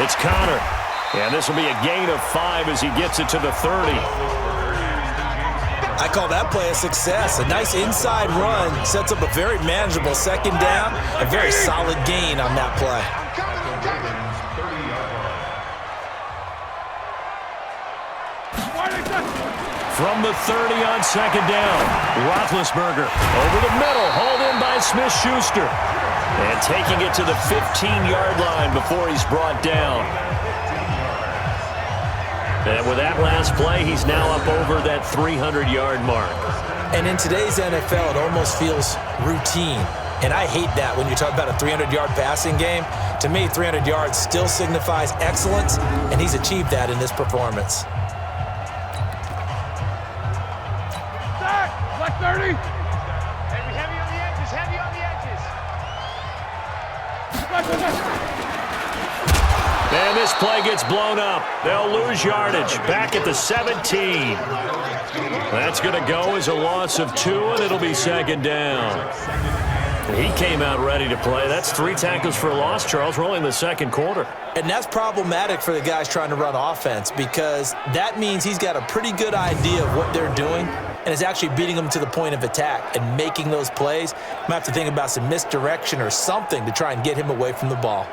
S2: It's Connor. And this will be a gain of 5 as he gets it to the 30.
S3: I call that play a success. A nice inside run sets up a very manageable second down. A very solid gain on that play.
S2: From the 30 on second down, Roethlisberger over the middle, hauled in by Smith-Schuster. And taking it to the 15-yard line before he's brought down. And with that last play, he's now up over that 300-yard mark.
S3: And in today's NFL, it almost feels routine. And I hate that when you talk about a 300-yard passing game. To me, 300 yards still signifies excellence, and he's achieved that in this performance.
S4: 30.
S5: Heavy on the edges, heavy on the edges.
S2: And this play gets blown up. They'll lose yardage. Back at the 17. That's going to go as a loss of 2, and it'll be second down. He came out ready to play. That's 3 tackles for a loss, Charles, rolling the second quarter.
S3: And that's problematic for the guys trying to run offense because that means he's got a pretty good idea of what they're doing and is actually beating them to the point of attack and making those plays. Might have to think about some misdirection or something to try and get him away from the ball.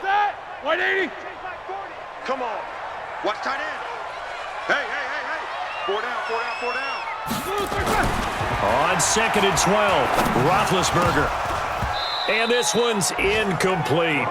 S4: Set. 180.
S5: Come on. Watch tight end. Hey. 4 down.
S2: On second and 12, Roethlisberger. And this one's incomplete.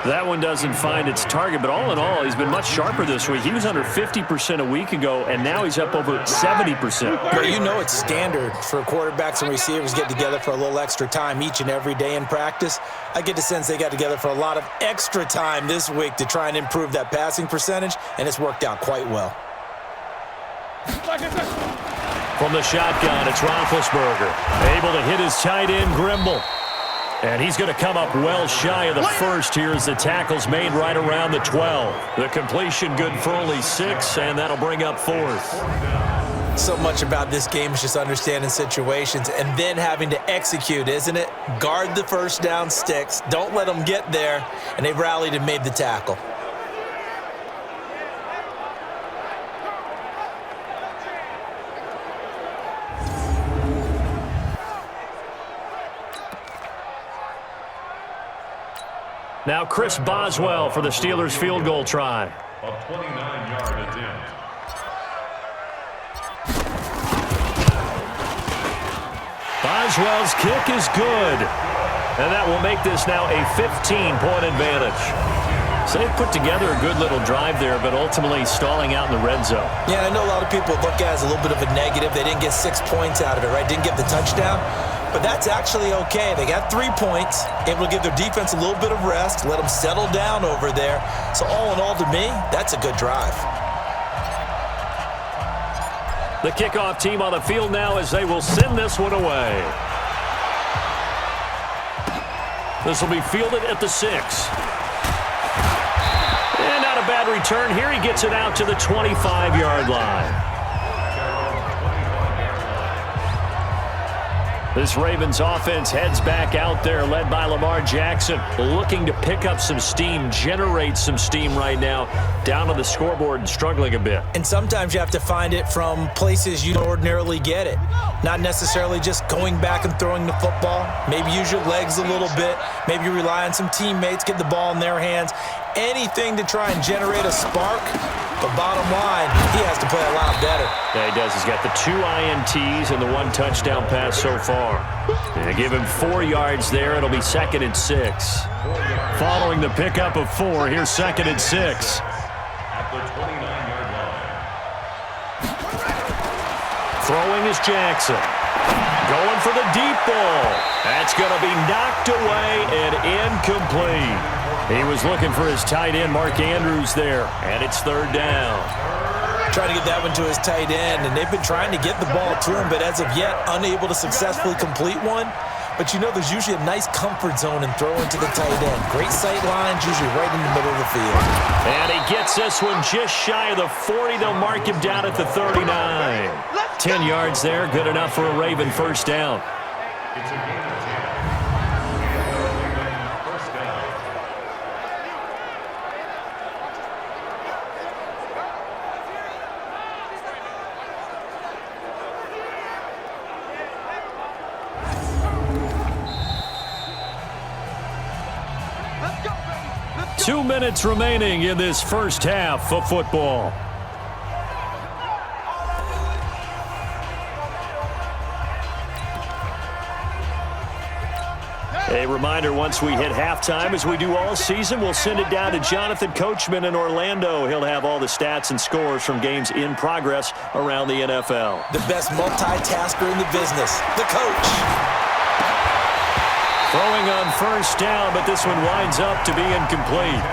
S2: That one doesn't find its target, but all in all, he's been much sharper this week. He was under 50% a week ago, and now he's up over 70%.
S3: Well, you know it's standard for quarterbacks and receivers to get together for a little extra time each and every day in practice. I get the sense they got together for a lot of extra time this week to try and improve that passing percentage, and it's worked out quite well.
S2: From the shotgun, it's Roethlisberger. Able to hit his tight end, Grimble. And he's going to come up well shy of the first here as the tackle's made right around the 12. The completion good for only 6, and that'll bring up 4th.
S3: So much about this game is just understanding situations and then having to execute, isn't it? Guard the first down sticks. Don't let them get there. And they rallied and made the tackle.
S2: Now Chris Boswell for the Steelers field goal try.
S6: A 29-yard attempt.
S2: Boswell's kick is good. And that will make this now a 15-point advantage. So they put together a good little drive there, but ultimately stalling out in the red zone.
S3: Yeah, I know a lot of people look at it as a little bit of a negative. They didn't get 6 points out of it, right? Didn't get the touchdown. But that's actually okay. They got 3 points, able to give their defense a little bit of rest, let them settle down over there. So all in all, to me, that's a good drive.
S2: The kickoff team on the field now as they will send this one away. This will be fielded at the 6. And not a bad return here. He gets it out to the 25-yard line. This Ravens offense heads back out there, led by Lamar Jackson, looking to pick up some steam, generate some steam right now, down on the scoreboard and struggling a bit.
S3: And sometimes you have to find it from places you don't ordinarily get it. Not necessarily just going back and throwing the football. Maybe use your legs a little bit. Maybe rely on some teammates, get the ball in their hands. Anything to try and generate a spark. But bottom line, he has to play a lot better.
S2: Yeah, he does. He's got the 2 INTs and the 1 touchdown pass so far. And they give him 4 yards there. It'll be 2nd and 6. Following the pickup of 4, here's 2nd and 6.
S6: At the 29-yard line.
S2: Throwing is Jackson. Going for the deep ball. That's going to be knocked away and incomplete. He was looking for his tight end, Mark Andrews, there, and it's 3rd down.
S3: Trying to get that one to his tight end, and they've been trying to get the ball to him, but as of yet, unable to successfully complete one. But you know there's usually a nice comfort zone in throwing to the tight end. Great sight lines, usually right in the middle of the field.
S2: And he gets this one just shy of the 40. They'll mark him down at the 39. 10 yards there, good enough for a Raven first down.
S6: It's a gain of 10. First down.
S2: 2 minutes remaining in this first half of football. A reminder, once we hit halftime, as we do all season, we'll send it down to Jonathan Coachman in Orlando. He'll have all the stats and scores from games in progress around the NFL.
S3: The best multitasker in the business, the coach.
S2: Throwing on first down, but this one winds up to be incomplete.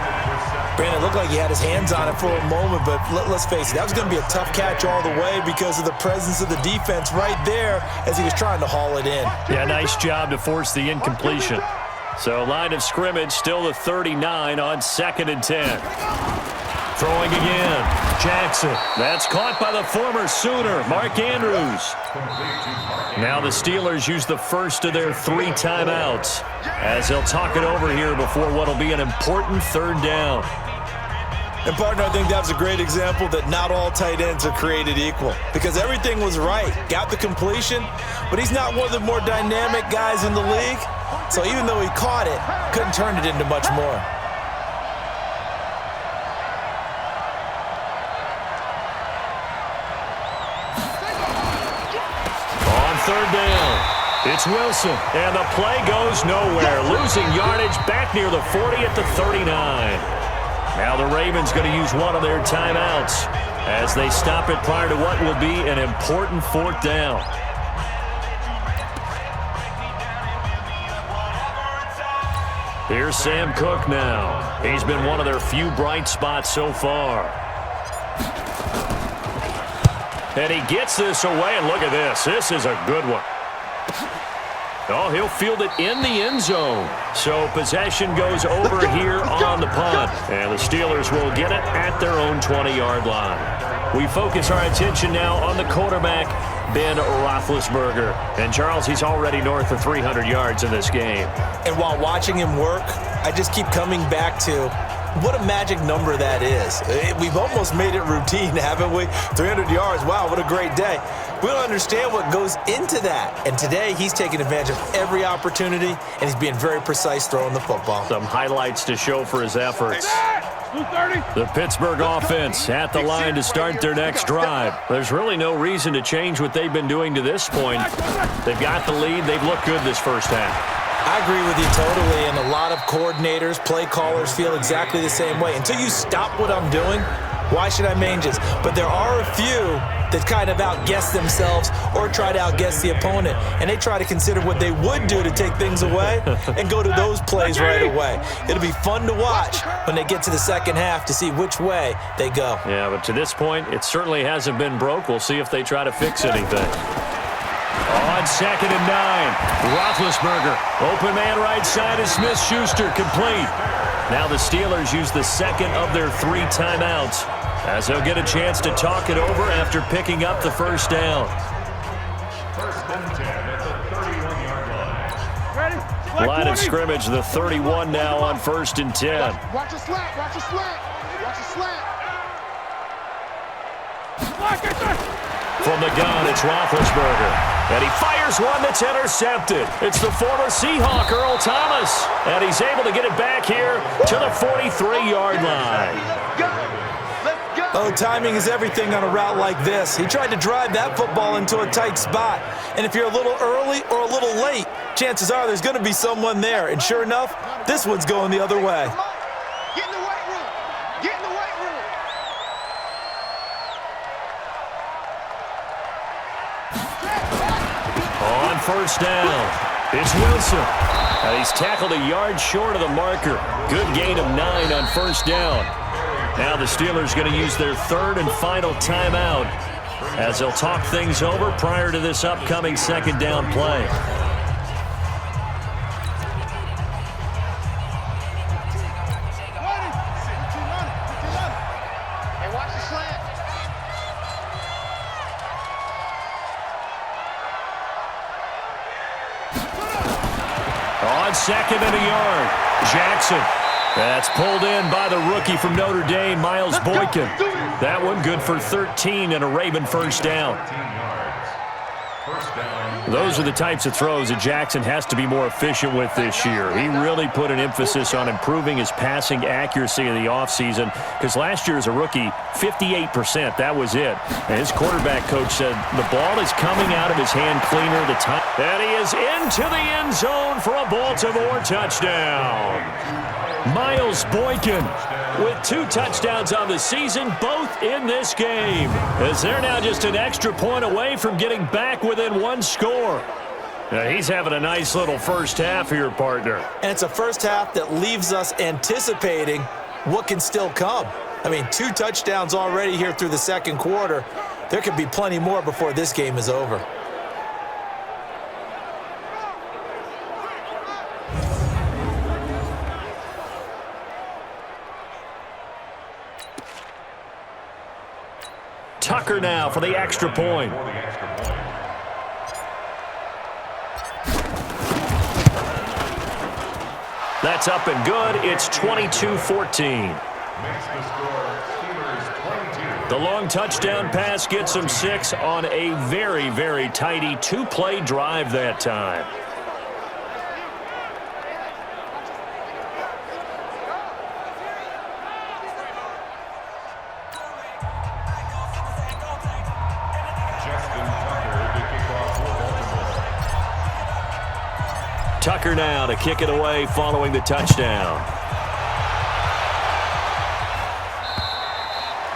S3: Brandon, it looked like he had his hands on it for a moment, but let's face it, that was going to be a tough catch all the way because of the presence of the defense right there as he was trying to haul it in.
S2: Yeah, nice job to force the incompletion. So line of scrimmage, still the 39 on 2nd and 10. Throwing again, Jackson. That's caught by the former Sooner, Mark Andrews. Now the Steelers use the first of their 3 timeouts as they'll talk it over here before what will be an important 3rd down.
S3: And, partner, I think that's a great example that not all tight ends are created equal because everything was right. Got the completion, but he's not one of the more dynamic guys in the league. So even though he caught it, couldn't turn it into much more.
S2: On 3rd down, it's Wilson, and the play goes nowhere. Losing yardage back near the 40 at the 39. Now the Ravens going to use one of their timeouts as they stop it prior to what will be an important 4th down. Here's Sam Cook now. He's been one of their few bright spots so far. And he gets this away, and look at this. This is a good one. Oh, he'll field it in the end zone. So possession goes over here on the punt. And the Steelers will get it at their own 20-yard line. We focus our attention now on the quarterback, Ben Roethlisberger. And, Charles, he's already north of 300 yards in this game.
S3: And while watching him work, I just keep coming back to what a magic number that is. We've almost made it routine, haven't we? 300 yards, wow, what a great day. We don't understand what goes into that. And today, he's taking advantage of every opportunity, and he's being very precise throwing the football.
S2: Some highlights to show for his efforts. The Pittsburgh offense at the line to start their next drive. There's really no reason to change what they've been doing to this point. They've got the lead. They've looked good this first half.
S3: I agree with you totally, and a lot of coordinators, play callers feel exactly the same way. Until you stop what I'm doing, why should I change this? But there are a few that kind of outguess themselves or try to outguess the opponent, and they try to consider what they would do to take things away and go to those plays right away. It'll be fun to watch when they get to the second half to see which way they go.
S2: Yeah, but to this point, it certainly hasn't been broke. We'll see if they try to fix anything. On 2nd and 9, Roethlisberger. Open man right side is Smith-Schuster, complete. Now the Steelers use the second of their 3 timeouts as they'll get a chance to talk it over after picking up the first down.
S6: First and 10 at the 31-yard line.
S2: Line of scrimmage, the 31 now on 1st and 10.
S5: Watch a slant, watch a slant, watch a slant.
S2: From the gun, it's Roethlisberger. And he fires one that's intercepted. It's the former Seahawk, Earl Thomas. And he's able to get it back here to the 43-yard line.
S3: Oh, timing is everything on a route like this. He tried to drive that football into a tight spot. And if you're a little early or a little late, chances are there's going to be someone there. And sure enough, this one's going the other way.
S5: Get in the weight room. Get in the weight room.
S2: On 1st down, it's Wilson. And he's tackled a yard short of the marker. Good gain of 9 on 1st down. Now the Steelers going to use their 3rd and final timeout as they'll talk things over prior to this upcoming 2nd down play.
S5: Hey, watch the slant.
S2: On 2nd and a yard, Jackson. That's pulled in by the rookie from Notre Dame, Miles Boykin. That one good for 13 and a Raven first down.
S6: 15 yards. First down.
S2: Those are the types of throws that Jackson has to be more efficient with this year. He really put an emphasis on improving his passing accuracy in the offseason because last year as a rookie, 58%, that was it. And his quarterback coach said the ball is coming out of his hand cleaner the time. And he is into the end zone for a Baltimore touchdown. Miles Boykin with 2 touchdowns on the season, both in this game, as they're now just an extra point away from getting back within 1 score. Now, he's having a nice little first half here, partner.
S3: And it's a first half that leaves us anticipating what can still come. I mean, 2 touchdowns already here through the second quarter. There could be plenty more before this game is over.
S2: Tucker now for the extra point. That's up and good. It's 22-14. The long touchdown pass gets him 6 on a very, very tidy 2-play drive that time. Tucker now to kick it away following the touchdown.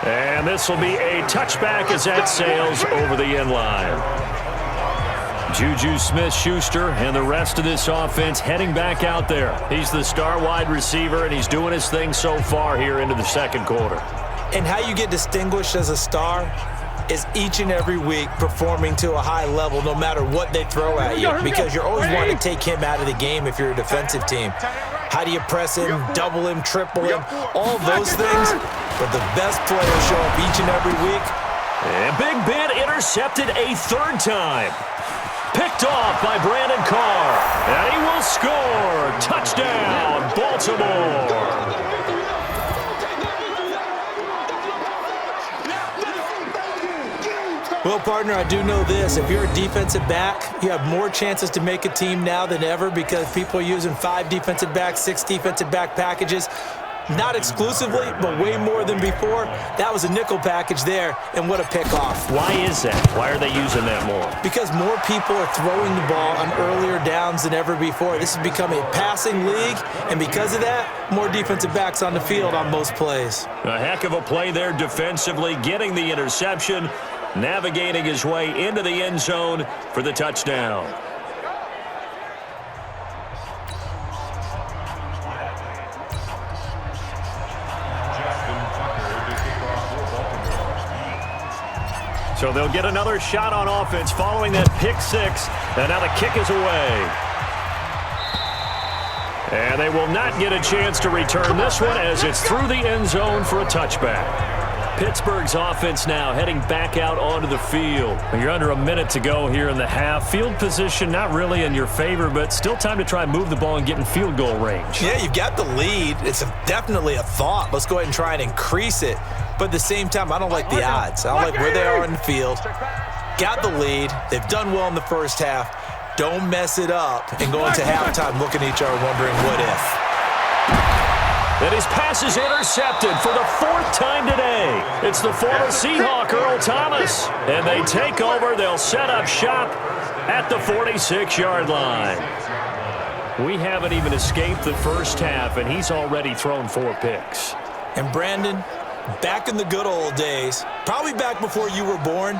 S2: And this will be a touchback as that sails over the end line. Juju Smith-Schuster and the rest of this offense heading back out there. He's the star wide receiver, and he's doing his thing so far here into the second quarter.
S3: And how you get distinguished as a star is each and every week performing to a high level no matter what they throw at you, because you're always wanting to take him out of the game if you're a defensive team. How do you press him, double him, triple him, all those things? But the best players show up each and every week.
S2: And Big Ben intercepted a 3rd time. Picked off by Brandon Carr. And he will score. Touchdown, Baltimore.
S3: Well, partner, I do know this. If you're a defensive back, you have more chances to make a team now than ever because people are using 5 defensive backs, 6 defensive back packages. Not exclusively, but way more than before. That was a nickel package there, and what a pickoff.
S2: Why is that? Why are they using that more?
S3: Because more people are throwing the ball on earlier downs than ever before. This has become a passing league, and because of that, more defensive backs on the field on most plays.
S2: A heck of a play there defensively, getting the interception, navigating his way into the end zone for the touchdown. So they'll get another shot on offense following that pick 6, and now the kick is away. And they will not get a chance to return this one as it's through the end zone for a touchback. Pittsburgh's offense now heading back out onto the field. You're under a minute to go here in the half. Field position not really in your favor, but still time to try and move the ball and get in field goal range.
S3: Yeah, you've got the lead. It's definitely a thought. Let's go ahead and try and increase it. But at the same time, I don't like the odds. I don't like where they are in the field. Got the lead. They've done well in the first half. Don't mess it up and go into halftime looking at each other wondering what if.
S2: And his pass is intercepted for the 4th time today. It's the former Seahawk, Earl Thomas. And they take over. They'll set up shop at the 46-yard line. We haven't even escaped the first half, and he's already thrown 4 picks.
S3: And Brandon, back in the good old days, probably back before you were born,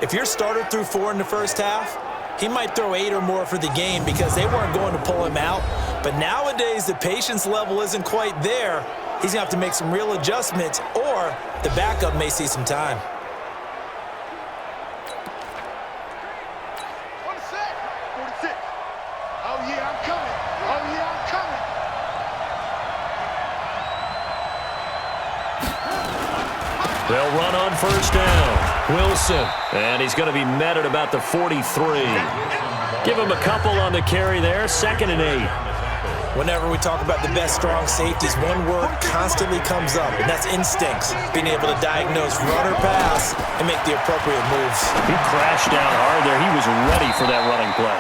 S3: if your starter threw 4 in the first half, he might throw 8 or more for the game because they weren't going to pull him out. But nowadays, the patience level isn't quite there. He's going to have to make some real adjustments, or the backup may see some time.
S5: On set. 46. Oh, yeah, I'm coming. Oh, yeah, I'm coming.
S2: They'll run on first down. Wilson. And he's going to be met at about the 43. Give him a couple on the carry there. 2nd and 8.
S3: Whenever we talk about the best strong safeties, one word constantly comes up, and that's instincts. Being able to diagnose run or pass and make the appropriate moves.
S2: He crashed down hard there. He was ready for that running play.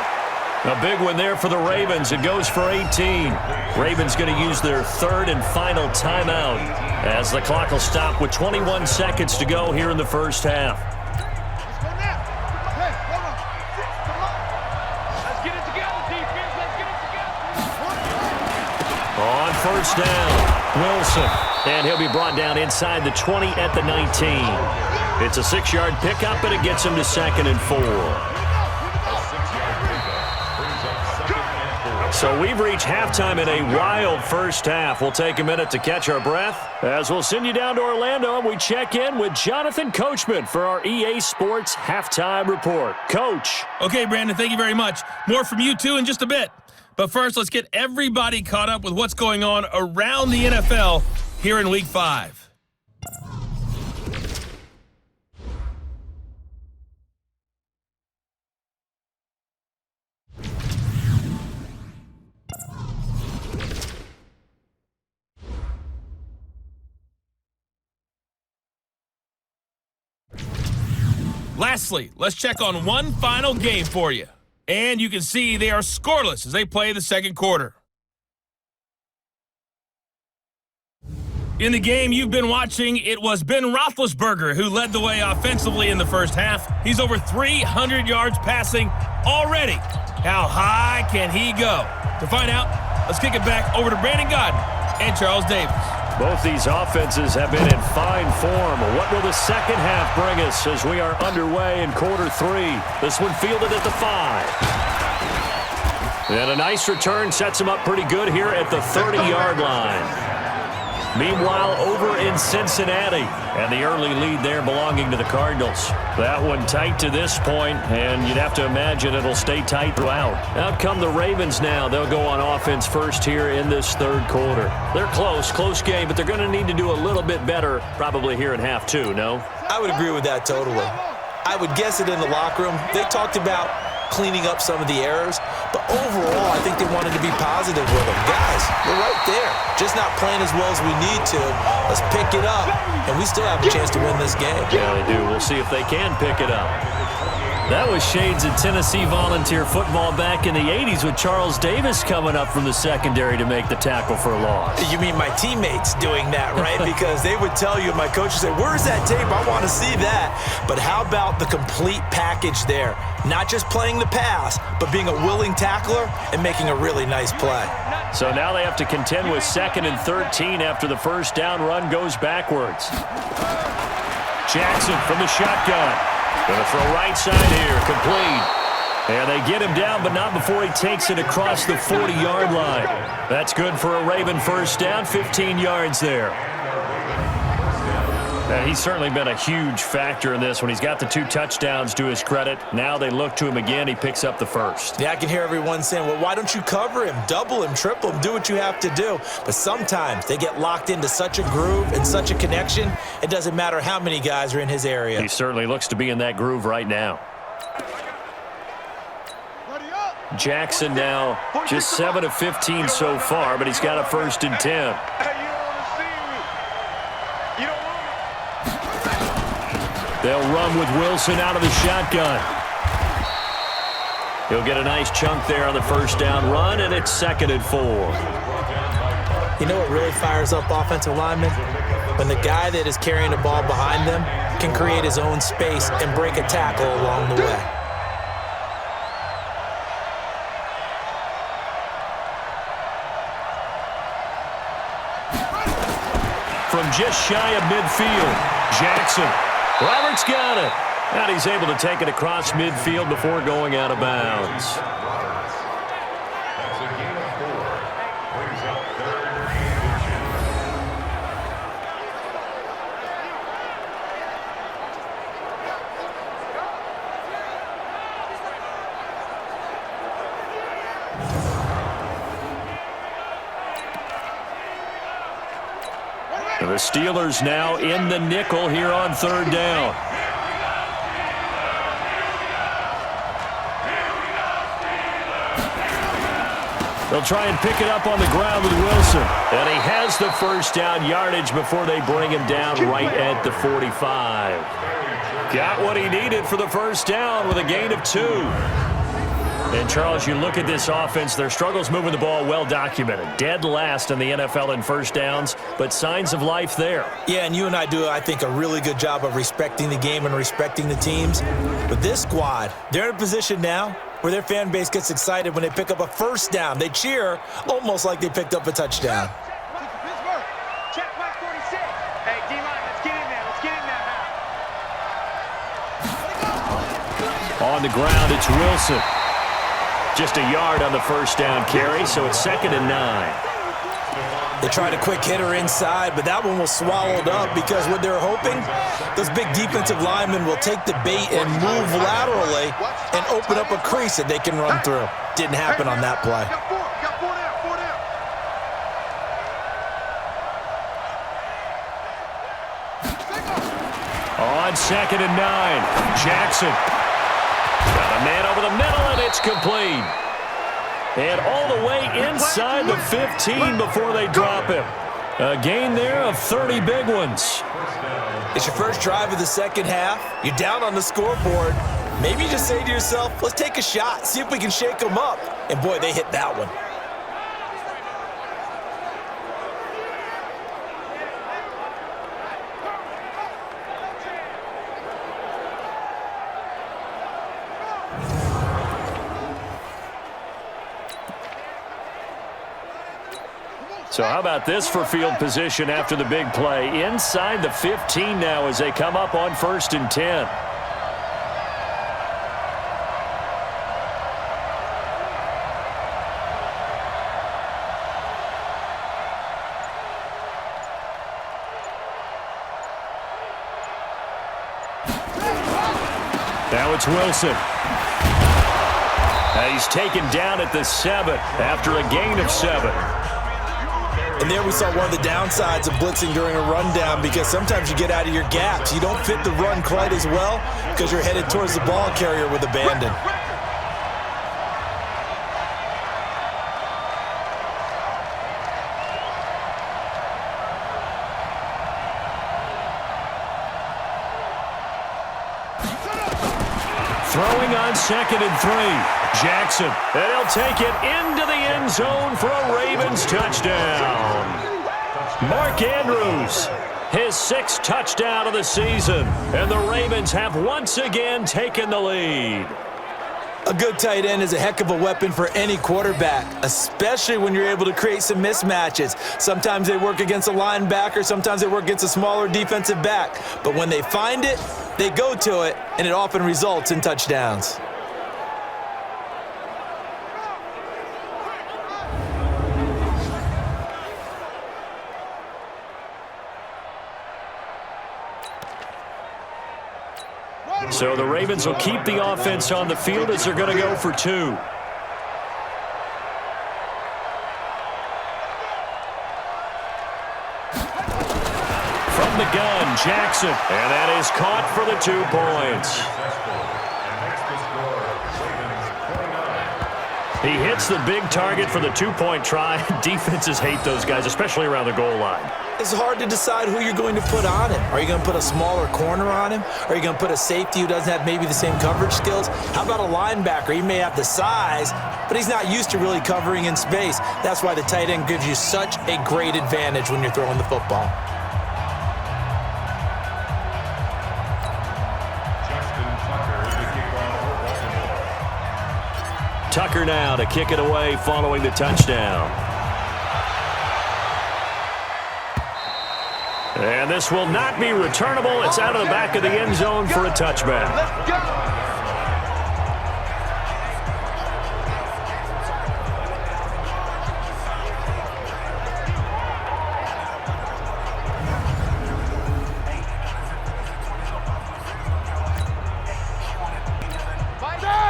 S2: A big one there for the Ravens. It goes for 18. Ravens going to use their 3rd and final timeout as the clock will stop with 21 seconds to go here in the first half.
S5: Let's go now. Hey, hold on. Come on. Let's get it together, defense. Let's get it together.
S2: On first down, Wilson. And he'll be brought down inside the 20 at the 19. It's a 6-yard pickup, and it gets him to 2nd and 4. So we've reached halftime in a wild first half. We'll take a minute to catch our breath as we'll send you down to Orlando and we check in with Jonathan Coachman for our EA Sports Halftime Report. Coach.
S1: Okay, Brandon, thank you very much. More from you, too, in just a bit. But first, let's get everybody caught up with what's going on around the NFL here in Week 5. Lastly, let's check on one final game for you. And you can see they are scoreless as they play the second quarter. In the game you've been watching, it was Ben Roethlisberger who led the way offensively in the first half. He's over 300 yards passing already. How high can he go? To find out, let's kick it back over to Brandon Godden and Charles Davis.
S2: Both these offenses have been in fine form. What will the second half bring us as we are underway in quarter 3? This one fielded at the 5. And a nice return sets him up pretty good here at the 30-yard line. Meanwhile, over in Cincinnati, and the early lead there belonging to the Cardinals. That one tight to this point, and you'd have to imagine it'll stay tight throughout. Out come the Ravens now. They'll go on offense first here in this third quarter. They're close game, but they're going to need to do a little bit better probably here in half 2, no?
S3: I would agree with that totally. I would guess it in the locker room. They talked about cleaning up some of the errors. But overall, I think they wanted to be positive with them. Guys, we're right there. Just not playing as well as we need to. Let's pick it up, and we still have a chance to win this game.
S2: Yeah, they do. We'll see if they can pick it up. That was shades of Tennessee Volunteer football back in the 80s with Charles Davis coming up from the secondary to make the tackle for a loss.
S3: You mean my teammates doing that, right? Because they would tell you, my coach would say, where's that tape? I want to see that. But how about the complete package there? Not just playing the pass, but being a willing tackler and making a really nice play.
S2: So now they have to contend with 2nd and 13 after the first down run goes backwards. Jackson from the shotgun. Going to throw right side here, complete. And they get him down, but not before he takes it across the 40-yard line. That's good for a Raven first down, 15 yards there. He's certainly been a huge factor in this when he's got the 2 touchdowns to his credit. Now they look to him again. He picks up the first.
S3: Yeah, I can hear everyone saying, well, why don't you cover him, double him, triple him, do what you have to do. But sometimes they get locked into such a groove and such a connection, it doesn't matter how many guys are in his area.
S2: He certainly looks to be in that groove right now. Jackson now just 7 of 15 so far, but he's got a 1st and 10. They'll run with Wilson out of the shotgun. He'll get a nice chunk there on the first down run, and it's 2nd and 4.
S3: You know what really fires up offensive linemen? When the guy that is carrying the ball behind them can create his own space and break a tackle along the way.
S2: From just shy of midfield, Jackson. Roberts got it. And he's able to take it across midfield before going out of bounds.
S6: That's a gain of 4. Brings up 3rd
S2: and the Steelers now in the nickel here on 3rd down. They'll try and pick it up on the ground with Wilson. And he has the first down yardage before they bring him down right at the 45. Got what he needed for the first down with a gain of 2. And, Charles, you look at this offense, their struggles moving the ball well documented. Dead last in the NFL in first downs, but signs of life there.
S3: Yeah, and you and I do, I think, a really good job of respecting the game and respecting the teams. But this squad, they're in a position now where their fan base gets excited when they pick up a first down. They cheer almost like they picked up a touchdown.
S5: Pittsburgh, check back 46. Hey, D-line, let's get in there. Let's get in there.
S2: On the ground, it's Wilson. Just a yard on the first down carry, so it's 2nd and 9.
S3: They tried a quick hitter inside, but that one was swallowed up because what they're hoping, those big defensive linemen will take the bait and move laterally and open up a crease that they can run through. Didn't happen on that play.
S5: Got four down.
S2: On 2nd and 9, Jackson. Got a man over the middle, and it's complete. And all the way inside the 15 before they drop him. A gain there of 30 big ones.
S3: It's your first drive of the second half. You're down on the scoreboard. Maybe you just say to yourself, let's take a shot, see if we can shake them up. And, boy, they hit that one.
S2: So how about this for field position after the big play? Inside the 15 now as they come up on 1st and 10. Now it's Wilson. He's taken down at the 7 after a gain of 7.
S3: And there we saw one of the downsides of blitzing during a rundown because sometimes you get out of your gaps. You don't fit the run quite as well because you're headed towards the ball carrier with abandon.
S2: Throwing on 2nd and 3. Jackson, and he'll take it into the end zone for a Ravens touchdown. Mark Andrews, his 6th touchdown of the season, and the Ravens have once again taken the lead.
S3: A good tight end is a heck of a weapon for any quarterback, especially when you're able to create some mismatches. Sometimes they work against a linebacker, sometimes they work against a smaller defensive back. But when they find it, they go to it, and it often results in touchdowns.
S2: So the Ravens will keep the offense on the field as they're going to go for 2. From the gun, Jackson. And that is caught for the 2 points. He hits the big target for the 2-point try. Defenses hate those guys, especially around the goal line.
S3: It's hard to decide who you're going to put on him. Are you going to put a smaller corner on him? Are you going to put a safety who doesn't have maybe the same coverage skills? How about a linebacker? He may have the size, but he's not used to really covering in space. That's why the tight end gives you such a great advantage when you're throwing the football.
S2: Tucker now to kick it away following the touchdown. And this will not be returnable. It's out of the back of the end zone for a touchback.
S5: Let's go.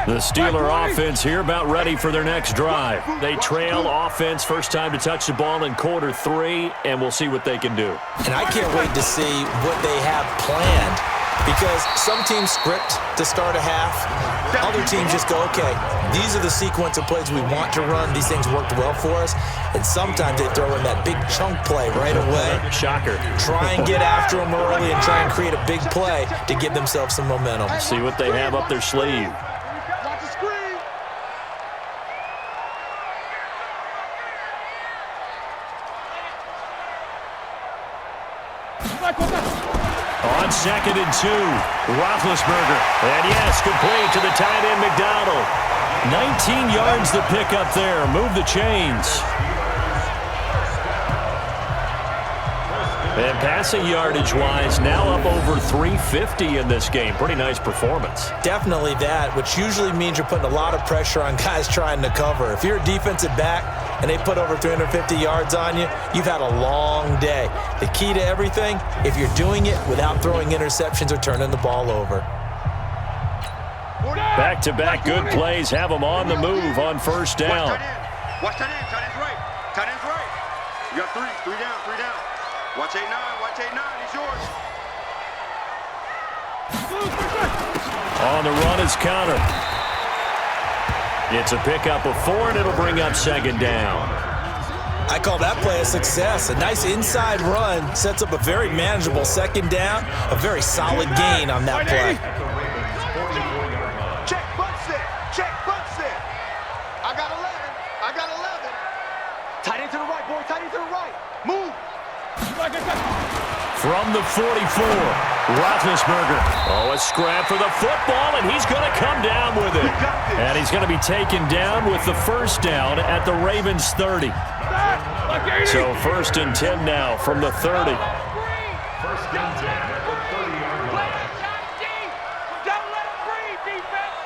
S2: The Steeler offense here about ready for their next drive. They trail offense first time to touch the ball in quarter 3, and we'll see what they can do.
S3: And I can't wait to see what they have planned, because some teams script to start a half. Other teams just go, okay, these are the sequence of plays we want to run. These things worked well for us. And sometimes they throw in that big chunk play right away.
S2: Shocker.
S3: Try and get after them early and try and create a big play to give themselves some momentum.
S2: See what they have up their sleeve. On 2nd and 2, Roethlisberger. And yes, complete to the tight end, McDonald. 19 yards to pick up there. Move the chains. And passing yardage-wise, now up over 350 in this game. Pretty nice performance.
S3: Definitely that, which usually means you're putting a lot of pressure on guys trying to cover. If you're a defensive back and they put over 350 yards on you, you've had a long day. The key to everything, if you're doing it without throwing interceptions or turning the ball over.
S2: Back-to-back good plays have them on the move on first down.
S5: Watch tight end. Tight end's right. Tight end's right. You got 3 down, 3 down. Watch 8-9, watch 8-9, he's yours.
S2: On the run is Connor. It's a pickup of 4, and it'll bring up 2nd down.
S3: I call that play a success. A nice inside run sets up a very manageable 2nd down, a very solid gain on that play.
S5: Check, butt set. I got 11. Tight end to the right, boy, tight end to the right. Move.
S2: From the 44, Roethlisberger. Oh, a scrap for the football, and he's going to come down with it. And he's going to be taken down with the first down at the Ravens 30. So 1st and 10 now from the 30.
S6: 1st and 10 at the 30-yard line.
S4: Don't let him breathe, defense.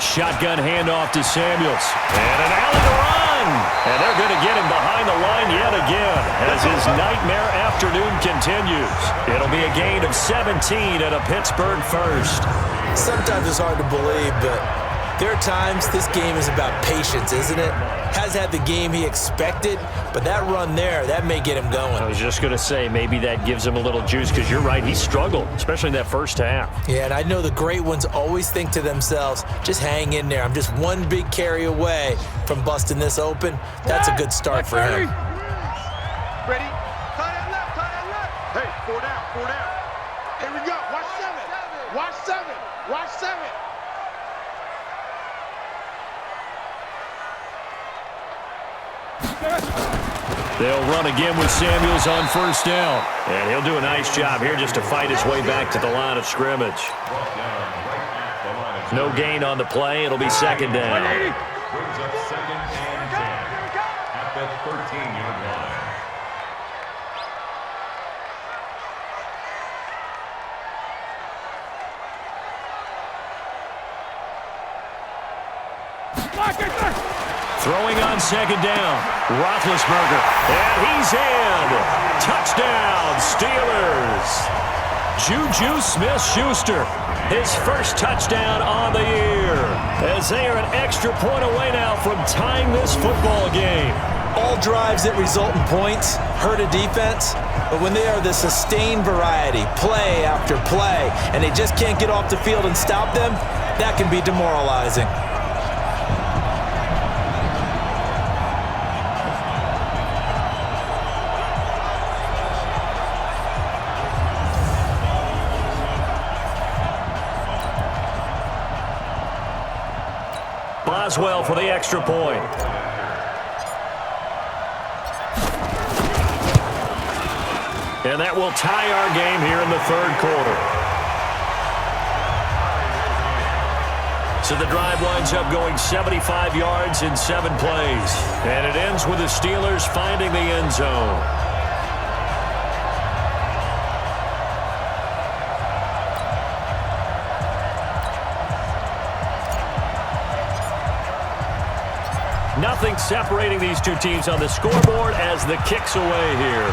S2: Shotgun handoff to Samuels. And an alley to run. And they're going to get him behind the line yet again as his nightmare afternoon continues. It'll be a gain of 17 and a Pittsburgh first.
S3: Sometimes it's hard to believe, but there are times this game is about patience, isn't it? Has had the game he expected, but that run there, that may get him going.
S2: I was just going to say, maybe that gives him a little juice, because you're right, he struggled, especially in that first half.
S3: Yeah, and I know the great ones always think to themselves, just hang in there. I'm just one big carry away from busting this open. That's a good start for him.
S5: Ready? Tight end
S4: Hey, 4 down, 4 down. Here we go. Watch 7. Watch 7. Watch 7.
S2: They'll run again with Samuels on first down. And he'll do a nice job here just to fight his way back to the line of scrimmage. No gain on the play. It'll be second down.
S6: Brings up second and 10 at the 13-yard line.
S2: Throwing on second down, Roethlisberger, and he's in. Touchdown, Steelers. Juju Smith-Schuster, his first touchdown on the year, as they are an extra point away now from tying this football game.
S3: All drives that result in points hurt a defense, but when they are the sustained variety, play after play, and they just can't get off the field and stop them, that can be demoralizing.
S2: Boswell for the extra point. And that will tie our game here in the third quarter. So the drive winds up going 75 yards in 7 plays. And it ends with the Steelers finding the end zone. Nothing separating these two teams on the scoreboard as the kick's away here.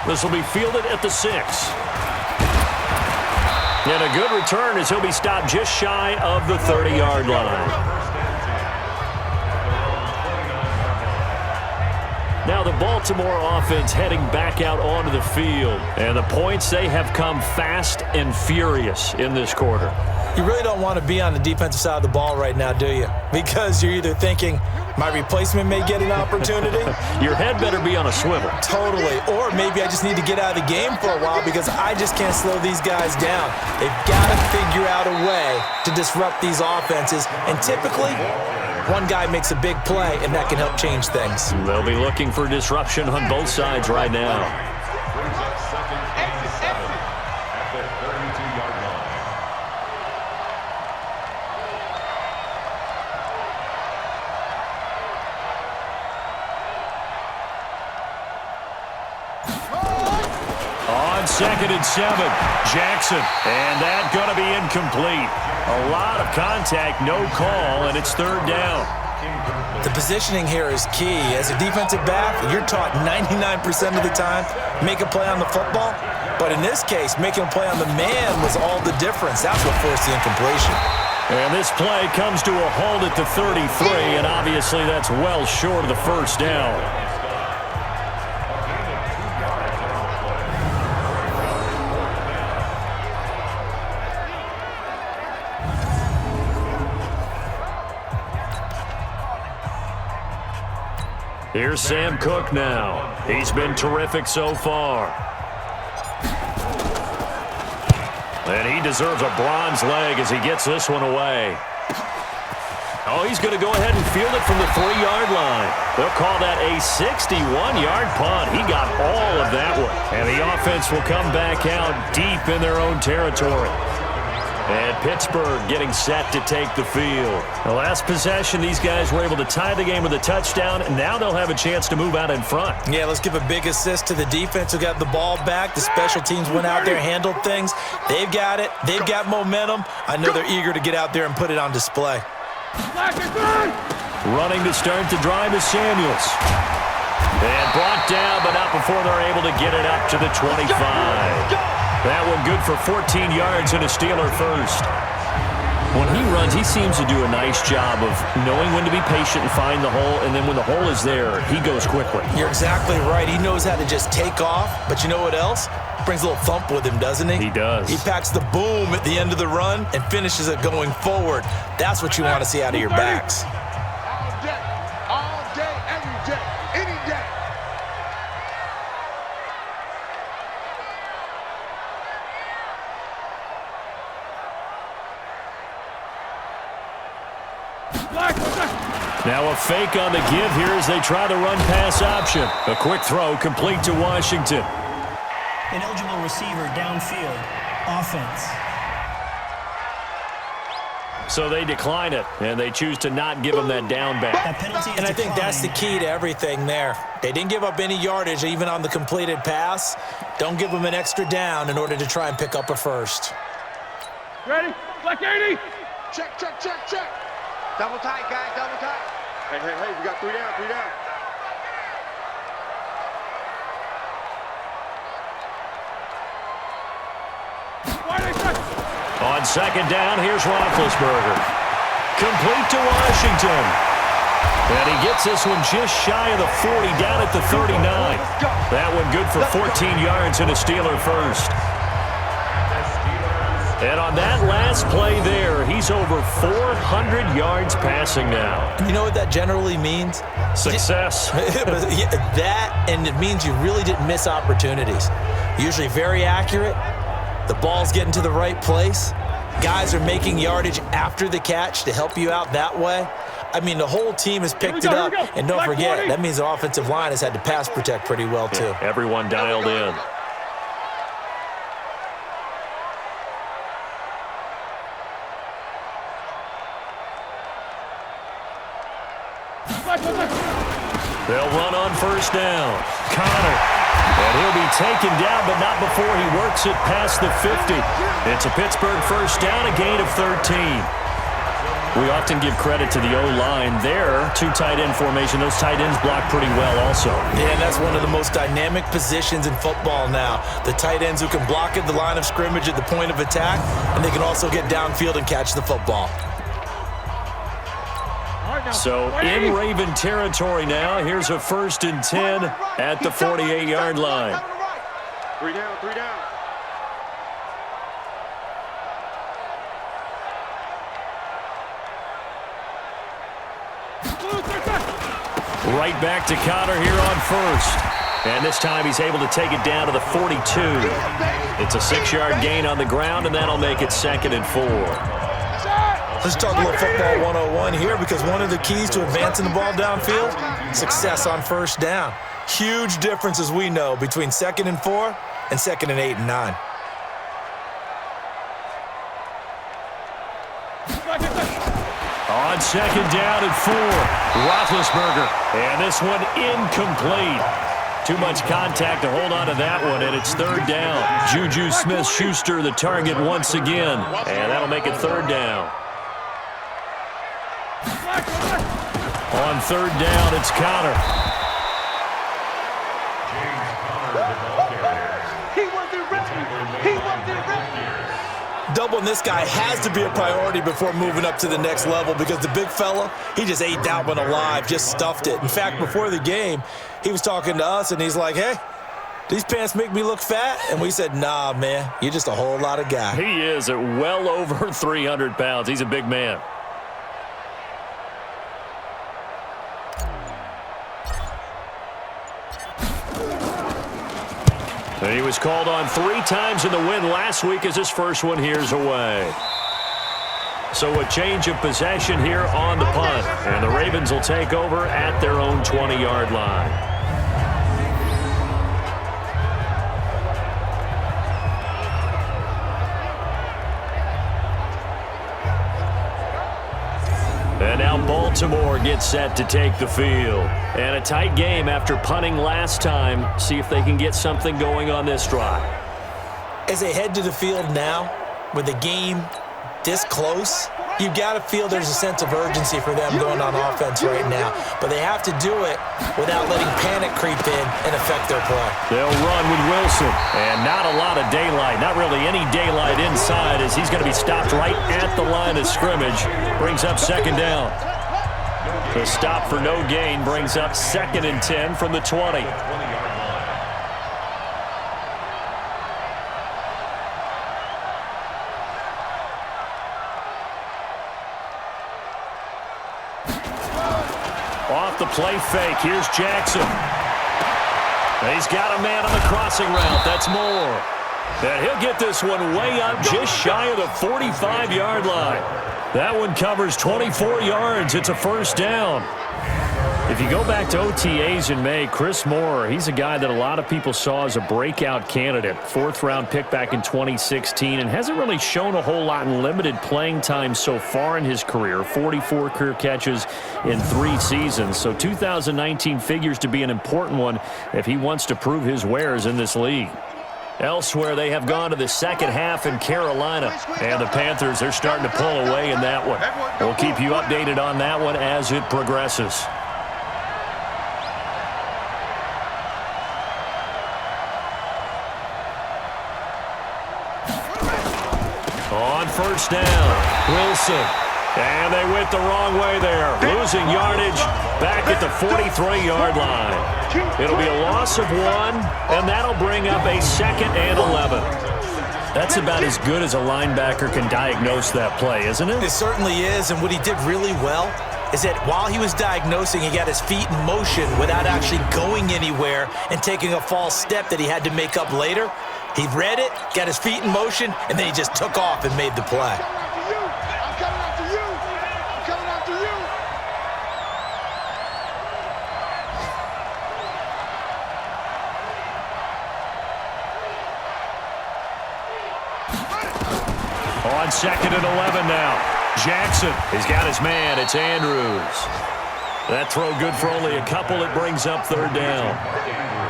S2: This will be fielded at the 6. And a good return as he'll be stopped just shy of the 30-yard line. Now the Baltimore offense heading back out onto the field. And the points, they have come fast and furious in this quarter.
S3: You really don't want to be on the defensive side of the ball right now, do you? Because you're either thinking, my replacement may get an opportunity.
S2: Your head better be on a swivel.
S3: Totally. Or maybe I just need to get out of the game for a while because I just can't slow these guys down. They've got to figure out a way to disrupt these offenses. And typically, one guy makes a big play, and that can help change things.
S2: They'll be looking for disruption on both sides right now.
S6: Brings up second and 7 at the 32-yard line.
S2: On second and 7, Jackson, and that going to be incomplete. A lot of contact, no call, and it's third down.
S3: The positioning here is key. As a defensive back, you're taught 99% of the time, make a play on the football. But in this case, making a play on the man was all the difference. That's what forced the incompletion.
S2: And this play comes to a halt at the 33, and obviously that's well short of the first down. Here's Sam Cook now. He's been terrific so far. And he deserves a bronze leg as he gets this one away. Oh, he's going to go ahead and field it from the 3-yard line. They'll call that a 61-yard punt. He got all of that one. And the offense will come back out deep in their own territory. And Pittsburgh getting set to take the field. The last possession, these guys were able to tie the game with a touchdown, and now they'll have a chance to move out in front.
S3: Yeah, let's give a big assist to the defense who got the ball back. The special teams went out there, handled things. They've got it. They've got momentum. I know they're eager to get out there and put it on display.
S2: Running to start the drive is Samuels. And brought down, but not before they're able to get it up to the 25. That one good for 14 yards and a Steeler first. When he runs, he seems to do a nice job of knowing when to be patient and find the hole, and then when the hole is there, he goes quickly.
S3: You're exactly right. He knows how to just take off, but you know what else? Brings a little thump with him, doesn't he?
S2: He does.
S3: He packs the boom at the end of the run and finishes it going forward. That's what you want to see out of your backs.
S4: All day, every day, any day.
S2: Now a fake on the give here as they try the run-pass option. A quick throw complete to Washington.
S7: Ineligible receiver downfield. Offense.
S2: So they decline it, and they choose to not give him that down back.
S7: That penalty is
S3: And I think that's the key to everything there. They didn't give up any yardage even on the completed pass. Don't give them an extra down in order to try and pick up a first.
S4: Ready? Black 80.
S5: Check, check, check, check. Double tight, guys, double tight. Hey, hey, hey, we got 3 down, 3 down.
S2: On second down, here's Roethlisberger. Complete to Washington. And he gets this one just shy of the 40, down at the 39. That one good for 14 yards and a Steeler first. And on that last play there, he's over 400 yards passing now.
S3: You know what that generally means?
S2: Success.
S3: That, and it means you really didn't miss opportunities. Usually very accurate. The ball's getting to the right place. Guys are making yardage after the catch to help you out that way. I mean, the whole team has picked it up. And don't forget, that means the offensive line has had to pass protect pretty well, too.
S2: Yeah, everyone dialed in. They'll run on first down. Connor. And he'll be taken down, but not before he works it past the 50. It's a Pittsburgh first down, a gain of 13. We often give credit to the O-line there. 2 tight end formation. Those tight ends block pretty well also.
S3: Yeah, and that's one of the most dynamic positions in football now. The tight ends who can block at the line of scrimmage at the point of attack, and they can also get downfield and catch the football.
S2: So in Raven territory now, here's a 1st and 10 at the 48-yard line.
S5: 3 down, 3 down.
S2: Right back to Connor here on first. And this time he's able to take it down to the 42. It's a 6-yard gain on the ground, and that'll make it 2nd and 4.
S3: Let's talk a little football 101 here, because one of the keys to advancing the ball downfield, success on first down. Huge difference, as we know, between 2nd and 4 and 2nd and 8 and 9.
S2: On 2nd down and 4, Roethlisberger. And this one incomplete. Too much contact to hold on to that one, and it's 3rd down. Juju Smith-Schuster the target once again, and that'll make it 3rd down. On 3rd down, it's Connor.
S5: He wasn't ready. He wasn't ready.
S3: Doubling this guy has to be a priority before moving up to the next level, because the big fella, he just ate that one alive, just stuffed it. In fact, before the game, he was talking to us, and he's like, hey, these pants make me look fat? And we said, nah, man, you're just a whole lot of guy.
S2: He is at well over 300 pounds. He's a big man. And he was called on 3 times in the win last week as his first one here's away. So a change of possession here on the punt. And the Ravens will take over at their own 20-yard line. And now Baltimore gets set to take the field. And a tight game after punting last time. See if they can get something going on this drive.
S3: As they head to the field now, with the game this close, you've got to feel there's a sense of urgency for them going on offense right now. But they have to do it without letting panic creep in and affect their play.
S2: They'll run with Wilson. And not a lot of daylight. Not really any daylight inside, as he's going to be stopped right at the line of scrimmage. Brings up 2nd down. The stop for no gain brings up 2nd and 10 from the 20. Off the play fake, here's Jackson. He's got a man on the crossing route. That's Moore. And he'll get this one way up just shy of the 45-yard line. That one covers 24 yards. It's a 1st down. If you go back to OTAs in May, Chris Moore, he's a guy that a lot of people saw as a breakout candidate. 4th-round pick back in 2016 and hasn't really shown a whole lot in limited playing time so far in his career. 44 career catches in 3 seasons. So 2019 figures to be an important one if he wants to prove his wares in this league. Elsewhere, they have gone to the second half in Carolina. And the Panthers, they're starting to pull away in that one. We'll keep you updated on that one as it progresses. On first down, Wilson. And they went the wrong way there. Losing yardage back at the 43-yard line. It'll be a loss of 1, and that'll bring up a 2nd and 11. That's about as good as a linebacker can diagnose that play, isn't it?
S3: It certainly is, and what he did really well is that while he was diagnosing, he got his feet in motion without actually going anywhere and taking a false step that he had to make up later. He read it, got his feet in motion, and then he just took off and made the play.
S5: I'm coming after you. I'm coming after you.
S2: On 2nd and 11 now. Jackson has got his man. It's Andrews. That throw good for only a couple. It brings up 3rd down.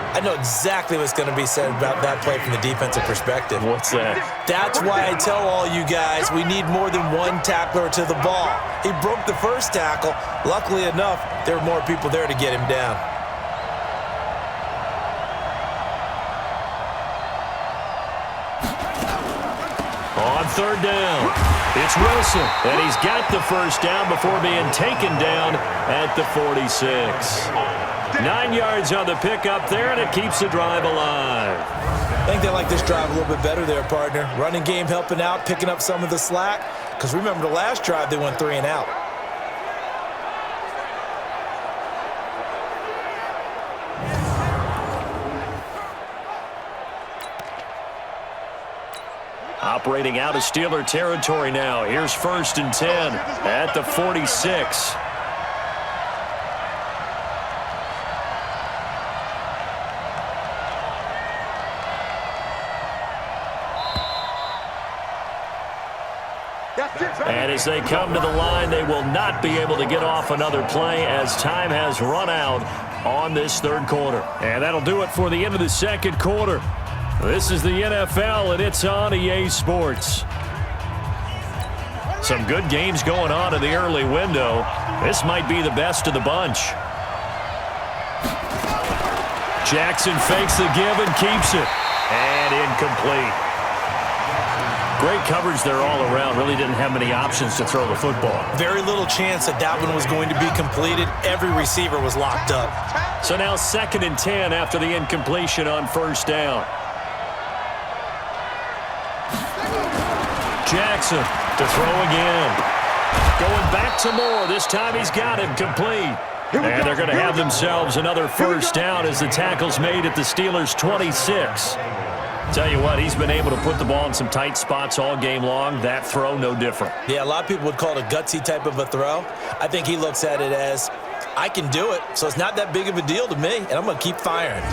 S3: I know exactly what's going to be said about that play from the defensive perspective.
S2: What's that?
S3: That's why I tell all you guys we need more than one tackler to the ball. He broke the first tackle. Luckily enough, there were more people there to get him down.
S2: On 3rd down, it's Wilson, and he's got the first down before being taken down at the 46. 9 yards on the pickup there, and it keeps the drive alive.
S3: I think they like this drive a little bit better there, partner. Running game helping out, picking up some of the slack. Because remember the last drive, they went 3 and out.
S2: Operating out of Steeler territory now. Here's 1st and 10 at the 46. And as they come to the line, they will not be able to get off another play as time has run out on this 3rd quarter. And that'll do it for the end of the 2nd quarter. This is the NFL, and it's on EA Sports. Some good games going on in the early window. This might be the best of the bunch. Jackson fakes the give and keeps it. And incomplete. Great coverage there all around. Really didn't have many options to throw the football.
S3: Very little chance that one was going to be completed. Every receiver was locked up.
S2: So now 2nd and 10 after the incompletion on 1st down. Jackson to throw again. Going back to Moore. This time he's got him complete. And they're going to have themselves another 1st down as the tackle's made at the Steelers' 26. Tell you what, he's been able to put the ball in some tight spots all game long. That throw, no different.
S3: Yeah, a lot of people would call it a gutsy type of a throw. I think he looks at it as, I can do it, so it's not that big of a deal to me, and I'm going to keep firing.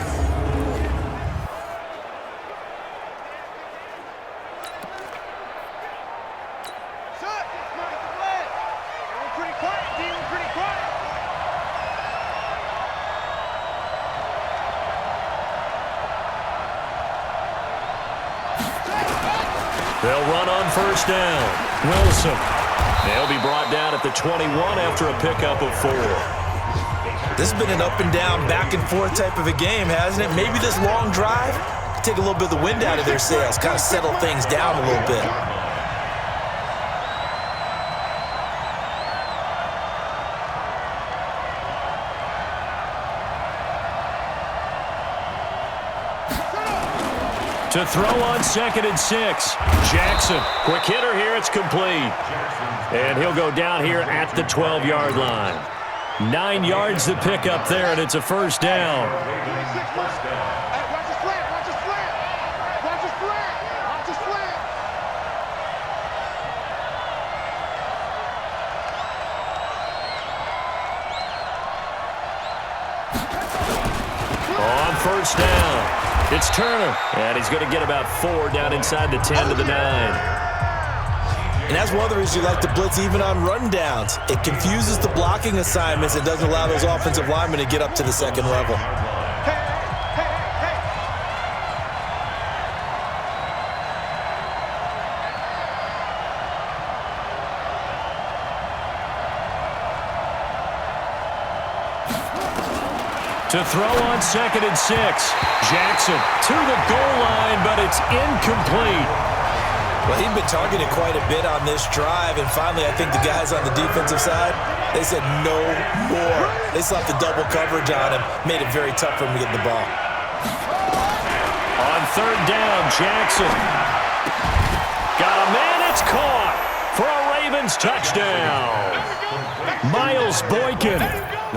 S2: They'll run on 1st down. Wilson. They'll be brought down at the 21 after a pickup of 4.
S3: This has been an up and down, back and forth type of a game, hasn't it? Maybe this long drive could take a little bit of the wind out of their sails, kind of settle things down a little bit.
S2: To throw on 2nd and 6. Jackson. Quick hitter here. It's complete. And he'll go down here at the 12-yard line. 9 yards to pick up there, and it's a 1st down. On first down, it's Turner. And he's going to get about 4 down inside the 10 to the 9.
S3: And that's one of the reasons you like to blitz even on rundowns. It confuses the blocking assignments and doesn't allow those offensive linemen to get up to the second level.
S2: To throw on 2nd and 6. Jackson to the goal line, but it's incomplete.
S3: Well, he'd been targeted quite a bit on this drive, and finally I think the guys on the defensive side, they said no more. They slapped the double coverage on him, made it very tough for him to get the ball.
S2: On 3rd down, Jackson. Got a man, it's caught for a Ravens touchdown. Miles Boykin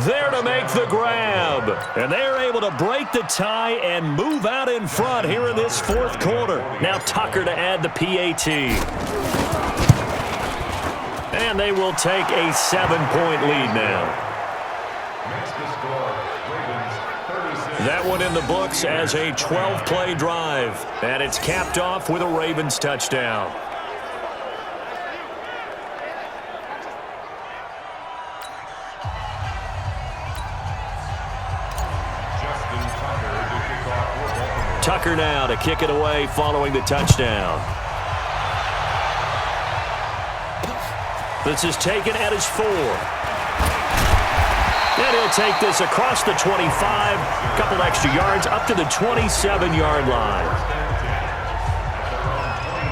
S2: there to make the grab. And they're able to break the tie and move out in front here in this 4th quarter. Now Tucker to add the PAT. And they will take a 7-point lead now. That one in the books as a 12-play drive. And it's capped off with a Ravens touchdown. Tucker now to kick it away following the touchdown. This is taken at his 4. And he'll take this across the 25, a couple extra yards up to the 27-yard line.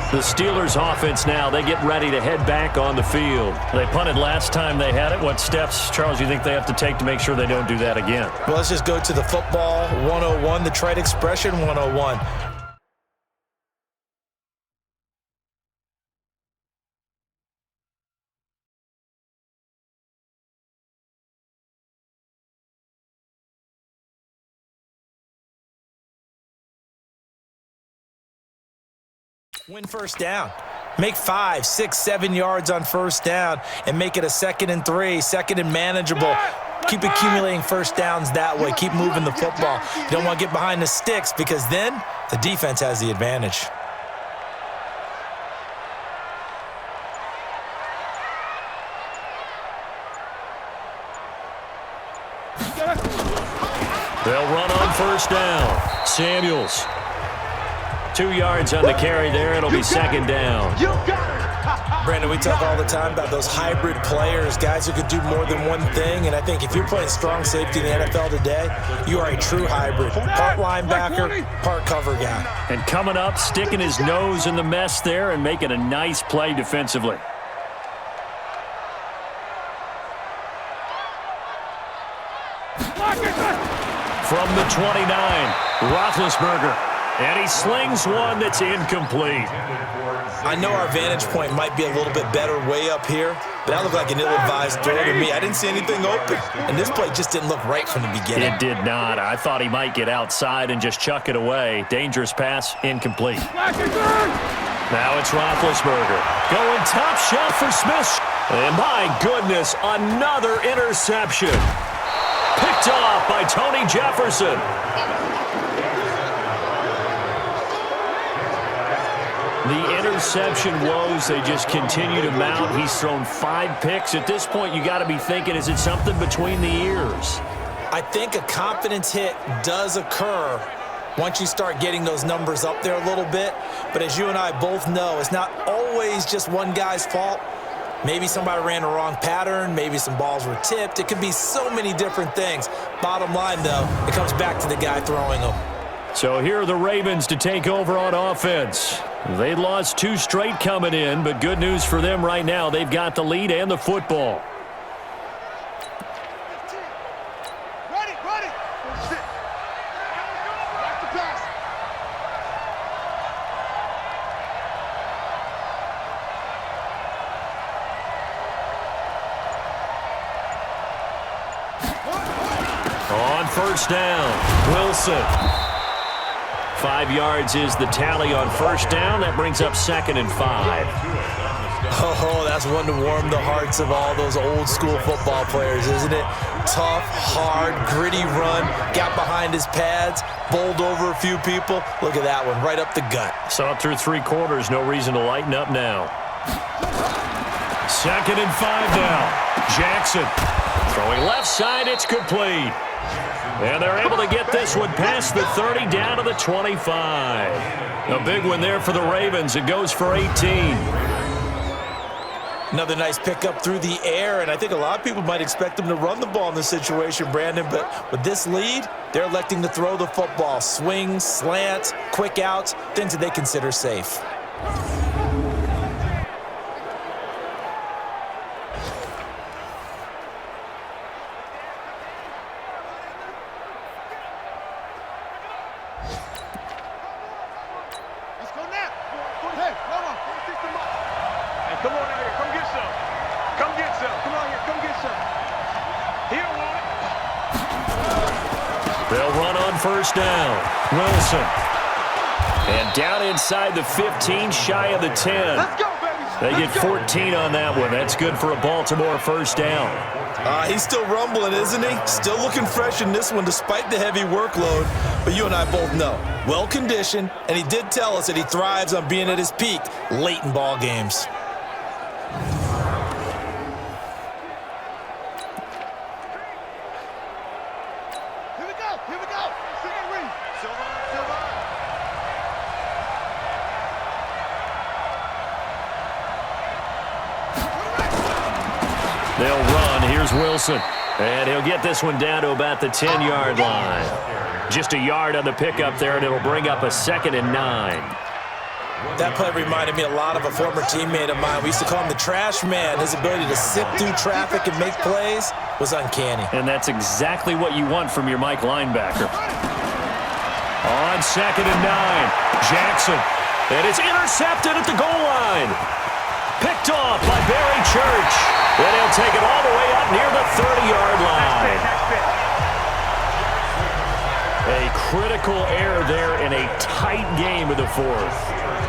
S2: The Steelers offense now, they get ready to head back on the field. They punted last time they had it. What steps, Charles, you think they have to take to make sure they don't do that again?
S3: Well, let's just go to the football 101, the trite expression 101. Win first down. Make 5, 6, 7 yards on first down and make it a 2nd and 3, 2nd and manageable. Keep accumulating first downs that way. Keep moving the football. You don't want to get behind the sticks because then the defense has the advantage.
S2: They'll run on first down. Samuels. 2 yards on the carry there. It'll be 2nd down.
S3: Brandon, we talk all the time about those hybrid players, guys who could do more than one thing. And I think if you're playing strong safety in the NFL today, you are a true hybrid. Part linebacker, part cover guy.
S2: And coming up, sticking his nose in the mess there and making a nice play defensively. From the 29, Roethlisberger. And he slings one that's incomplete.
S3: I know our vantage point might be a little bit better way up here, but that looked like an ill-advised throw to me. I didn't see anything open, and this play just didn't look right from the beginning.
S2: It did not. I thought he might get outside and just chuck it away. Dangerous pass, incomplete. Now it's Roethlisberger. Going top shelf for Smith. And my goodness, another interception. Picked off by Tony Jefferson. The interception woes, they just continue to mount. He's thrown 5 picks. At this point, you got to be thinking, is it something between the ears?
S3: I think a confidence hit does occur once you start getting those numbers up there a little bit. But as you and I both know, it's not always just one guy's fault. Maybe somebody ran a wrong pattern. Maybe some balls were tipped. It could be so many different things. Bottom line, though, it comes back to the guy throwing them.
S2: So here are the Ravens to take over on offense. They lost 2 straight coming in, but good news for them right now. They've got the lead and the football.
S5: Ready. Back to pass.
S2: On first down, Wilson. 5 yards is the tally on first down. That brings up 2nd and 5.
S3: Oh, that's one to warm the hearts of all those old school football players, isn't it? Tough, hard, gritty run, got behind his pads, bowled over a few people. Look at that one, right up the gut.
S2: Saw it through 3 quarters, no reason to lighten up now. 2nd and 5 now. Jackson throwing left side, it's complete. And they're able to get this one past the 30 down to the 25. A big one there for the Ravens. It goes for 18.
S3: Another nice pickup through the air, and I think a lot of people might expect them to run the ball in this situation, Brandon, but with this lead, they're electing to throw the football. Swings, slants, quick outs, things that they consider safe.
S2: They'll run on first down. Wilson. And down inside the 15, shy of the 10.
S5: Let's go, baby.
S2: They get 14 on that one. That's good for a Baltimore first down.
S3: He's still rumbling, isn't he? Still looking fresh in this one despite the heavy workload. But you and I both know, well-conditioned, and he did tell us that he thrives on being at his peak late in ball games.
S2: They'll run. Here's Wilson. And he'll get this one down to about the 10-yard line. Just a yard on the pickup there, and it'll bring up a 2nd and 9.
S3: That play reminded me a lot of a former teammate of mine. We used to call him the trash man. His ability to sift through traffic and make plays was uncanny.
S2: And that's exactly what you want from your Mike linebacker. On 2nd and 9, Jackson. And it's intercepted at the goal line. Picked off by Barry Church. And he'll take it all the way up near the 30-yard line. A critical error there in a tight game of the 4th.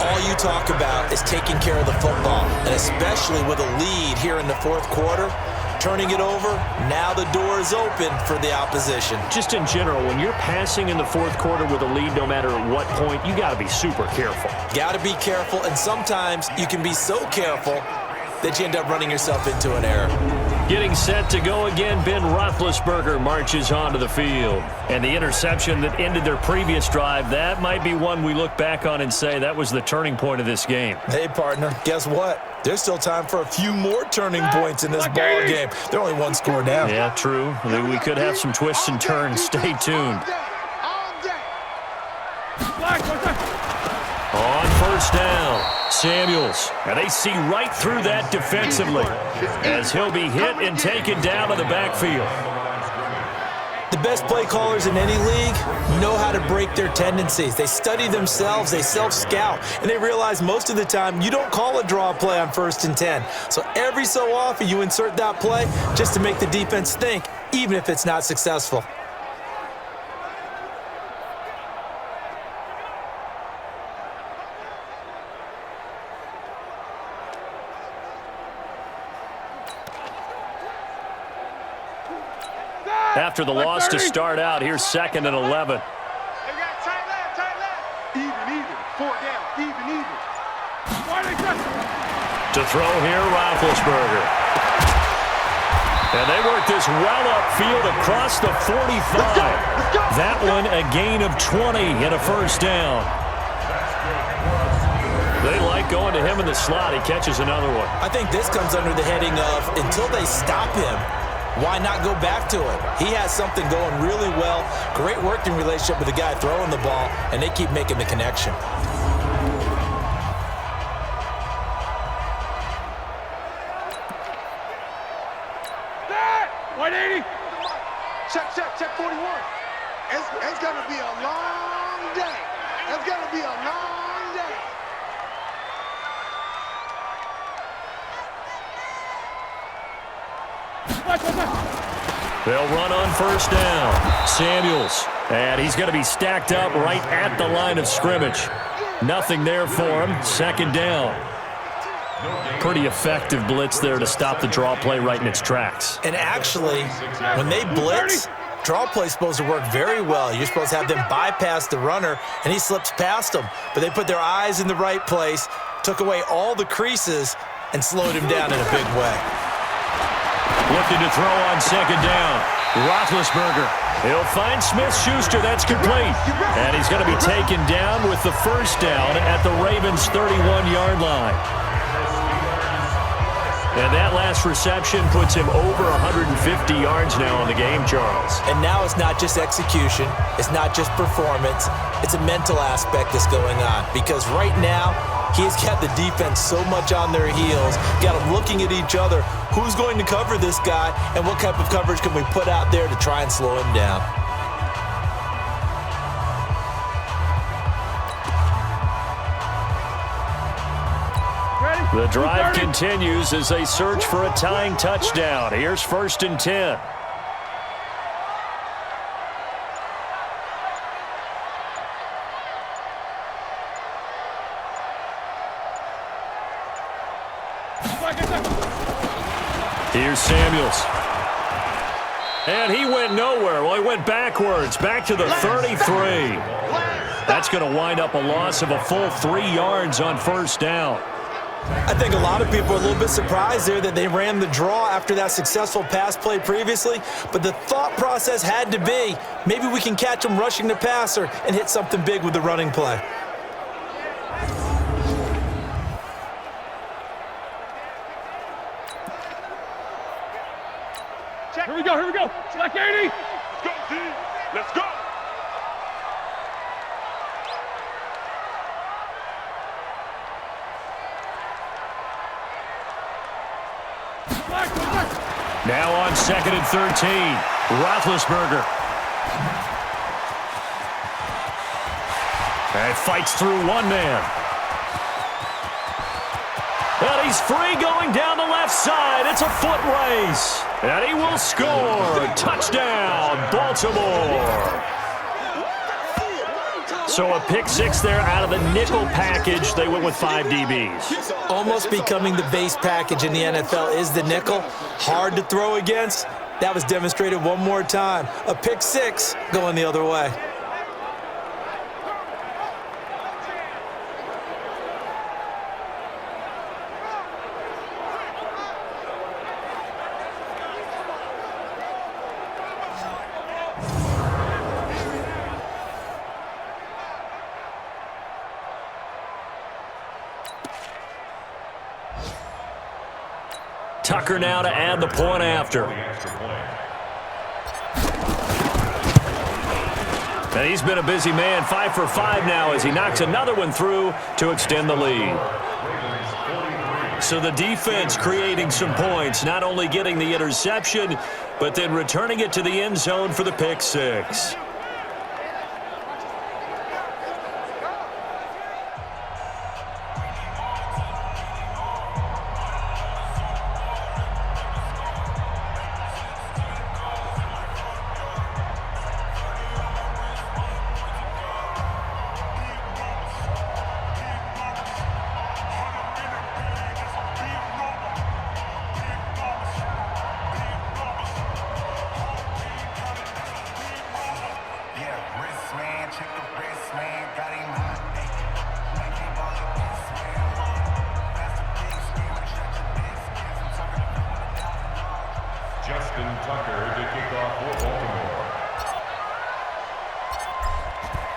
S3: All you talk about is taking care of the football, and especially with a lead here in the 4th quarter, turning it over, now the door is open for the opposition.
S2: Just in general, when you're passing in the 4th quarter with a lead, no matter at what point, you got to be super careful.
S3: Got to be careful, and sometimes you can be so careful that you end up running yourself into an error.
S2: Getting set to go again, Ben Roethlisberger marches onto the field. And the interception that ended their previous drive, that might be one we look back on and say that was the turning point of this game.
S3: Hey, partner, guess what? There's still time for a few more turning points in this ball game. They're only 1 score down.
S2: Yeah, true. We could have some twists and turns. Stay tuned. On first down, Samuels. And they see right through that defensively as he'll be hit and taken down to the backfield.
S3: The best play callers in any league know how to break their tendencies. They study themselves, they self-scout, and they realize most of the time you don't call a draw play on 1st and 10. So every so often you insert that play just to make the defense think, even if it's not successful.
S2: After the loss to start out, here's 2nd and 11.
S5: They got tight left. Even. 4 down, even.
S2: To throw here, Roethlisberger. And they work this well upfield across the 45.
S5: Let's go.
S2: That one a gain of 20 and a first down. They like going to him in the slot. He catches another one.
S3: I think this comes under the heading of until they stop him, why not go back to it? He has something going really well. Great working relationship with the guy throwing the ball, and they keep making the connection.
S4: That 180.
S5: Check 41. It's going to be a long day. It's going to be a long day.
S2: They'll run on first down. Samuels. And he's going to be stacked up right at the line of scrimmage. Nothing there for him. 2nd down. Pretty effective blitz there to stop the draw play right in its tracks.
S3: And actually, when they blitz, draw play's supposed to work very well. You're supposed to have them bypass the runner, and he slips past them. But they put their eyes in the right place, took away all the creases, and slowed him down in a big way.
S2: Looking to throw on second down. Roethlisberger. He'll find Smith-Schuster. That's complete. And he's going to be taken down with the first down at the Ravens' 31-yard line. And that last reception puts him over 150 yards now on the game, Charles.
S3: And now it's not just execution. It's not just performance. It's a mental aspect that's going on. Because right now, he's got the defense so much on their heels, got them looking at each other. Who's going to cover this guy, and what type of coverage can we put out there to try and slow him down?
S2: The drive continues as they search for a tying touchdown. Here's 1st and 10. Here's Samuels. And he went nowhere. Well, he went backwards, back to the 33. That's going to wind up a loss of a full 3 yards on first down.
S3: I think a lot of people are a little bit surprised there that they ran the draw after that successful pass play previously, but the thought process had to be, maybe we can catch them rushing the passer and hit something big with the running play.
S4: Here we go. Select 80. Let's go, D. Let's go.
S2: Now on 2nd and 13, Roethlisberger. And fights through one man. And he's free going down the left side. It's a foot race. And he will score. Touchdown, Baltimore. So a pick six there out of the nickel package. They went with 5 DBs.
S3: Almost becoming the base package in the NFL is the nickel. Hard to throw against. That was demonstrated one more time. A pick six going the other way.
S2: Tucker now to add the point after. And he's been a busy man, 5 for 5 now as he knocks another one through to extend the lead. So the defense creating some points, not only getting the interception, but then returning it to the end zone for the pick six.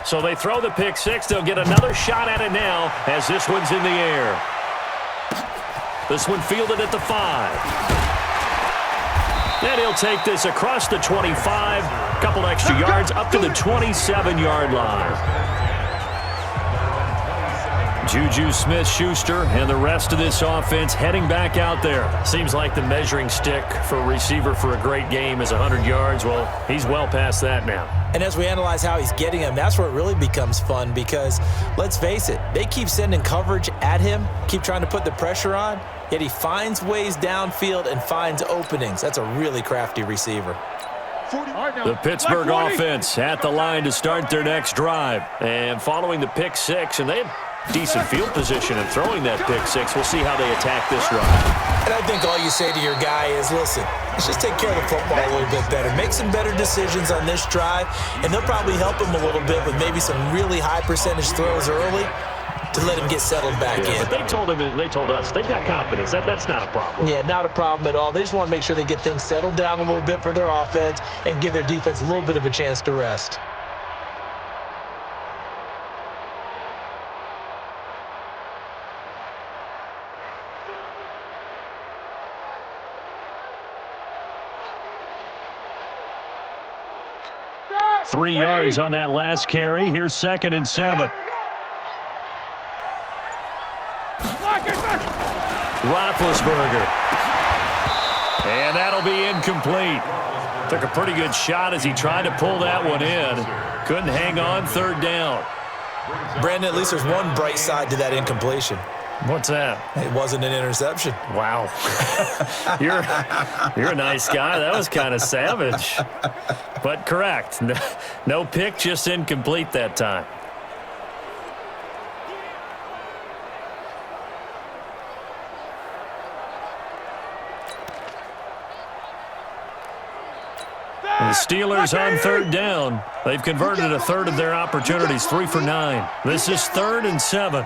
S2: So they throw the pick six. They'll get another shot at it now as this one's in the air. This one fielded at the 5. And he'll take this across the 25. Couple extra yards up to the 27-yard line. Juju Smith-Schuster and the rest of this offense heading back out there. Seems like the measuring stick for a receiver for a great game is 100 yards. Well, he's well past that now.
S3: And as we analyze how he's getting them, that's where it really becomes fun because, let's face it, they keep sending coverage at him, keep trying to put the pressure on, yet he finds ways downfield and finds openings. That's a really crafty receiver.
S2: The Pittsburgh offense at the line to start their next drive. And following the pick six, and they had Decent field position and throwing that pick six. We'll see how they attack this run.
S3: And I think all you say to your guy is, listen, let's just take care of the football a little bit better. Make some better decisions on this drive, and they'll probably help him a little bit with maybe some really high percentage throws early to let him get settled back in.
S2: But they told us, they've got confidence. That's not a problem.
S3: Yeah, not a problem at all. They just want to make sure they get things settled down a little bit for their offense and give their defense a little bit of a chance to rest.
S2: Three yards on that last carry. Here's 2nd and 7. Roethlisberger. And that'll be incomplete. Took a pretty good shot as he tried to pull that one in. Couldn't hang on 3rd down.
S3: Brandon, at least there's one bright side to that incompletion.
S2: What's that?
S3: It wasn't an interception.
S2: Wow. You're a nice guy. That was kind of savage. But correct. No pick, just incomplete that time. The Steelers on 3rd down. They've converted a third of their opportunities, 3 for 9. This is 3rd and 7.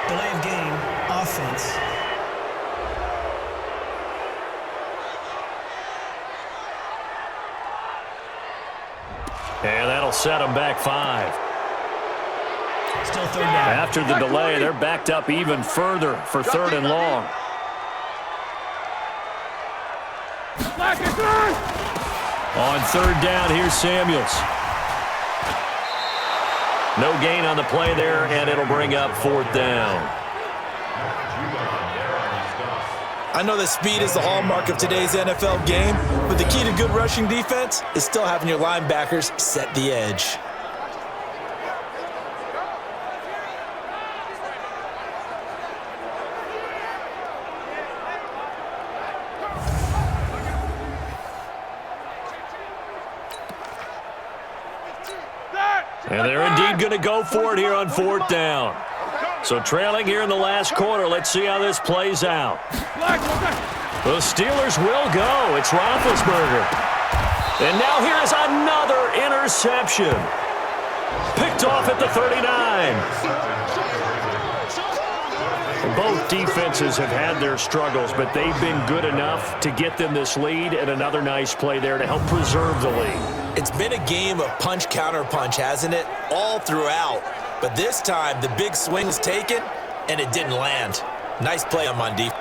S7: Delay of game, offense.
S2: And that'll set them back 5.
S7: Still 3rd down.
S2: After the delay, they're backed up even further for 3rd and long. On 3rd down, here's Samuels. No gain on the play there, and it'll bring up 4th down.
S3: I know that speed is the hallmark of today's NFL game, but the key to good rushing defense is still having your linebackers set the edge.
S2: And they're indeed going to go for it here on 4th down. So trailing here in the last quarter, let's see how this plays out. The Steelers will go. It's Roethlisberger. And now here's another interception. Picked off at the 39. Both defenses have had their struggles, but they've been good enough to get them this lead, and another nice play there to help preserve the lead.
S3: It's been a game of punch, counter punch, hasn't it? All throughout. But this time, the big swing was taken, and it didn't land. Nice play on Mondi.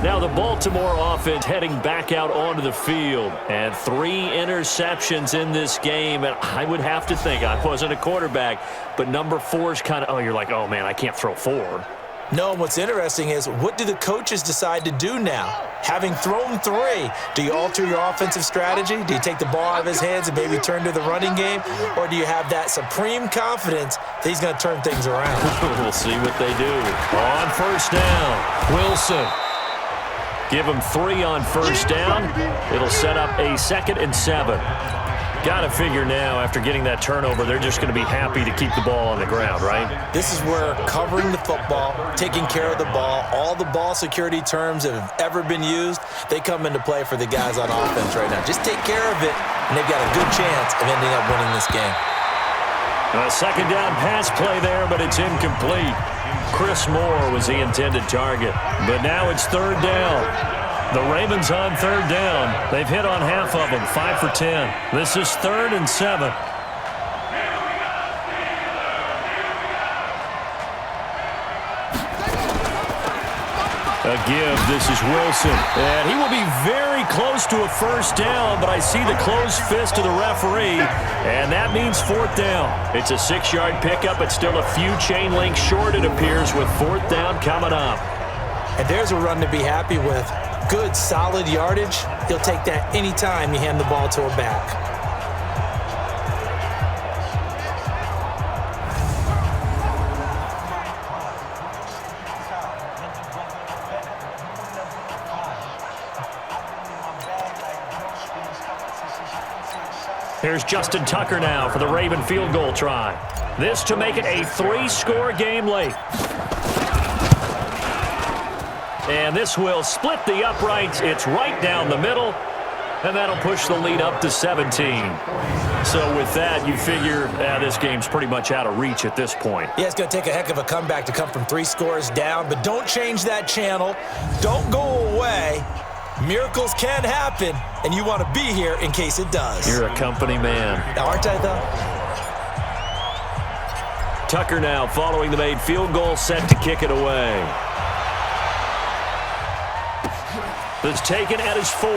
S2: Now the Baltimore offense heading back out onto the field. And 3 interceptions in this game. And I would have to think, I wasn't a quarterback, but number 4 is kind of, you're like, oh, man, I can't throw 4.
S3: No, what's interesting is, what do the coaches decide to do now? Having thrown 3, do you alter your offensive strategy? Do you take the ball out of his hands and maybe turn to the running game? Or do you have that supreme confidence that he's going to turn things around?
S2: We'll see what they do. On 1st down, Wilson. Give him 3 on 1st down. It'll set up a 2nd and 7. Got to figure now, after getting that turnover, they're just going to be happy to keep the ball on the ground, right?
S3: This is where covering the football, taking care of the ball, all the ball security terms that have ever been used, they come into play for the guys on offense right now. Just take care of it, and they've got a good chance of ending up winning this game.
S2: A 2nd down pass play there, but it's incomplete. Chris Moore was the intended target. But now it's 3rd down. The Ravens on 3rd down. They've hit on half of them, 5 for 10. This is 3rd and 7. A give. This is Wilson. And he will be very close to a 1st down, but I see the closed fist of the referee, and that means 4th down. It's a 6-yard pickup. It's still a few chain links short, it appears, with 4th down coming up.
S3: And there's a run to be happy with. Good, solid yardage. He'll take that anytime you hand the ball to a back.
S2: Here's Justin Tucker now for the Raven field goal try. This to make it a 3-score game late. And this will split the uprights. It's right down the middle. And that'll push the lead up to 17. So with that, you figure this game's pretty much out of reach at this point.
S3: Yeah, it's going to take a heck of a comeback to come from 3 scores down. But don't change that channel. Don't go away. Miracles can happen, and you want to be here in case it does.
S2: You're a company man.
S3: Now, aren't I, though?
S2: Tucker now following the made field goal, set to kick it away. It's taken at his 4.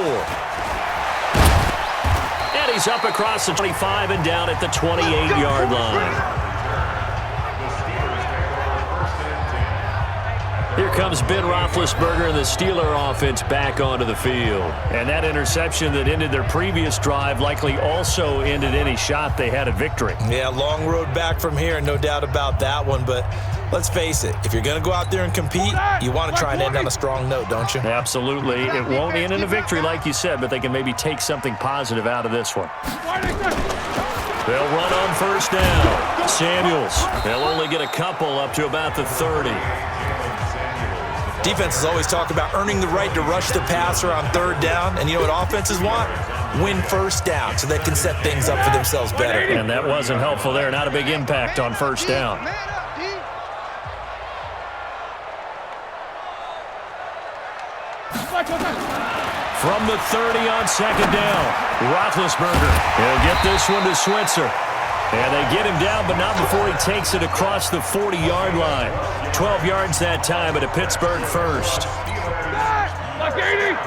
S2: And he's up across the 25 and down at the 28-yard line. Here comes Ben Roethlisberger and the Steeler offense back onto the field. And that interception that ended their previous drive likely also ended any shot they had at victory.
S3: Yeah, long road back from here, no doubt about that one. But let's face it, if you're going to go out there and compete, you want to try and end on a strong note, don't you?
S2: Absolutely. It won't end in a victory like you said, but they can maybe take something positive out of this one. They'll run on first down. Samuels. They'll only get a couple up to about the 30.
S3: Defenses always talk about earning the right to rush the passer on 3rd down. And you know what offenses want? Win first down so they can set things up for themselves better.
S2: And that wasn't helpful there. Not a big impact on first down. From the 30 on 2nd down, Roethlisberger. He'll get this one to Switzer. And they get him down, but not before he takes it across the 40-yard line. 12 yards that time at a Pittsburgh first.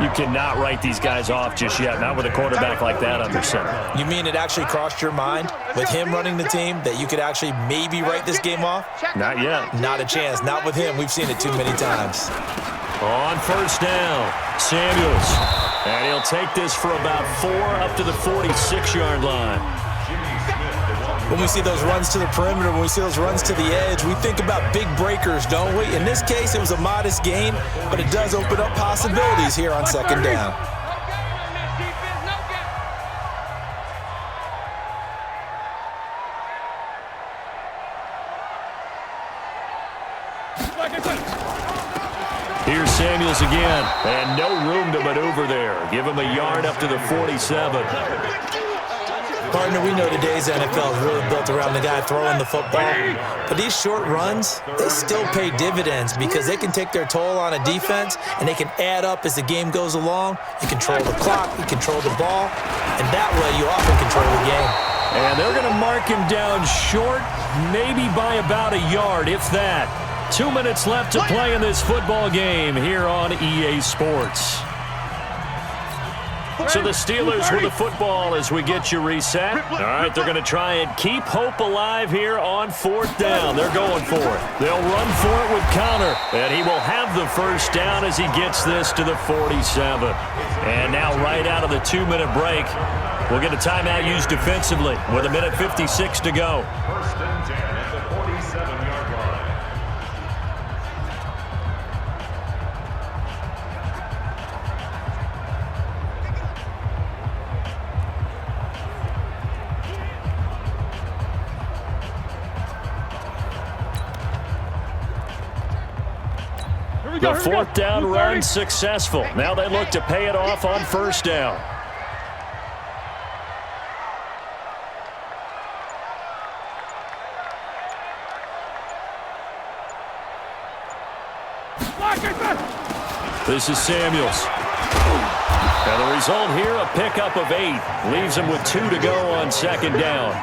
S2: You cannot write these guys off just yet, not with a quarterback like that under center.
S3: You mean it actually crossed your mind with him running the team that you could actually maybe write this game off?
S2: Not yet.
S3: Not a chance. Not with him. We've seen it too many times.
S2: On first down, Samuels. And he'll take this for about 4 up to the 46-yard line.
S3: When we see those runs to the perimeter, when we see those runs to the edge, we think about big breakers, don't we? In this case, it was a modest gain, but it does open up possibilities here on 2nd down.
S2: Here's Samuels again, and no room to maneuver there. Give him a yard up to the 47.
S3: Partner, we know today's NFL is really built around the guy throwing the football. But these short runs, they still pay dividends because they can take their toll on a defense and they can add up as the game goes along. You control the clock, you control the ball, and that way you often control the game.
S2: And they're going to mark him down short, maybe by about a yard, if that. 2 minutes left to play in this football game here on EA Sports. So the Steelers with the football as we get you reset. All right, they're going to try and keep hope alive here on 4th down. They're going for it. They'll run for it with Connor, and he will have the first down as he gets this to the 47. And now right out of the 2-minute break, we'll get a timeout used defensively with 1:56 to go.
S6: First and 10 at the 47-yard line.
S2: The 4th down run successful. Now they look to pay it off on first down. This is Samuels. And the result here, a pickup of 8. Leaves him with 2 to go on 2nd down.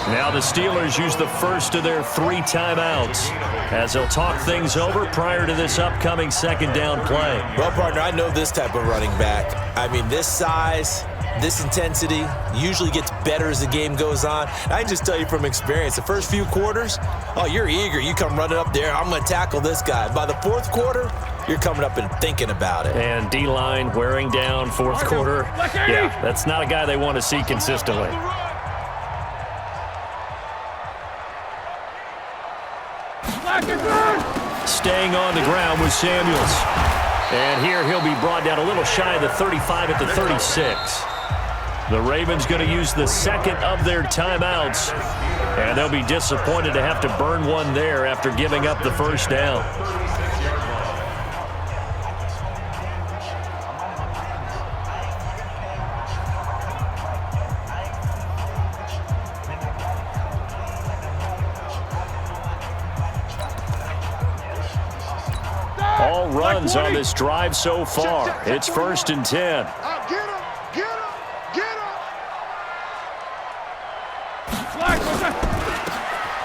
S2: Now the Steelers use the first of their 3 timeouts as they'll talk things over prior to this upcoming 2nd down play.
S3: Well, partner, I know this type of running back. I mean, this size, this intensity usually gets better as the game goes on. I can just tell you from experience, the first few quarters, oh, you're eager. You come running up there, I'm going to tackle this guy. By the 4th quarter, you're coming up and thinking about it.
S2: And D-line wearing down 4th quarter. Yeah, that's not a guy they want to see consistently. Staying on the ground with Samuels. And here he'll be brought down a little shy of the 35 at the 36. The Ravens going to use the second of their timeouts, and they'll be disappointed to have to burn one there after giving up the first down. All runs on this drive so far. It's 1st and 10.
S5: Get him! Get him! Get him!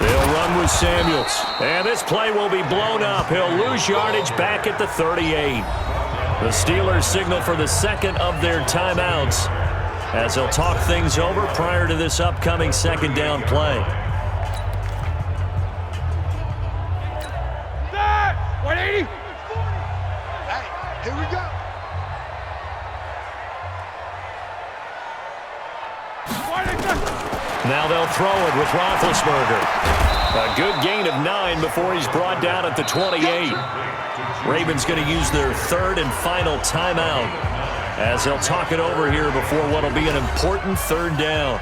S2: They'll run with Samuels. And this play will be blown up. He'll lose yardage back at the 38. The Steelers signal for the second of their timeouts as they'll talk things over prior to this upcoming second down play.
S4: 180!
S5: Hey, here we go.
S2: Now they'll throw it with Roethlisberger. A good gain of 9 before he's brought down at the 28. Ravens going to use their third and final timeout as they'll talk it over here before what will be an important third down.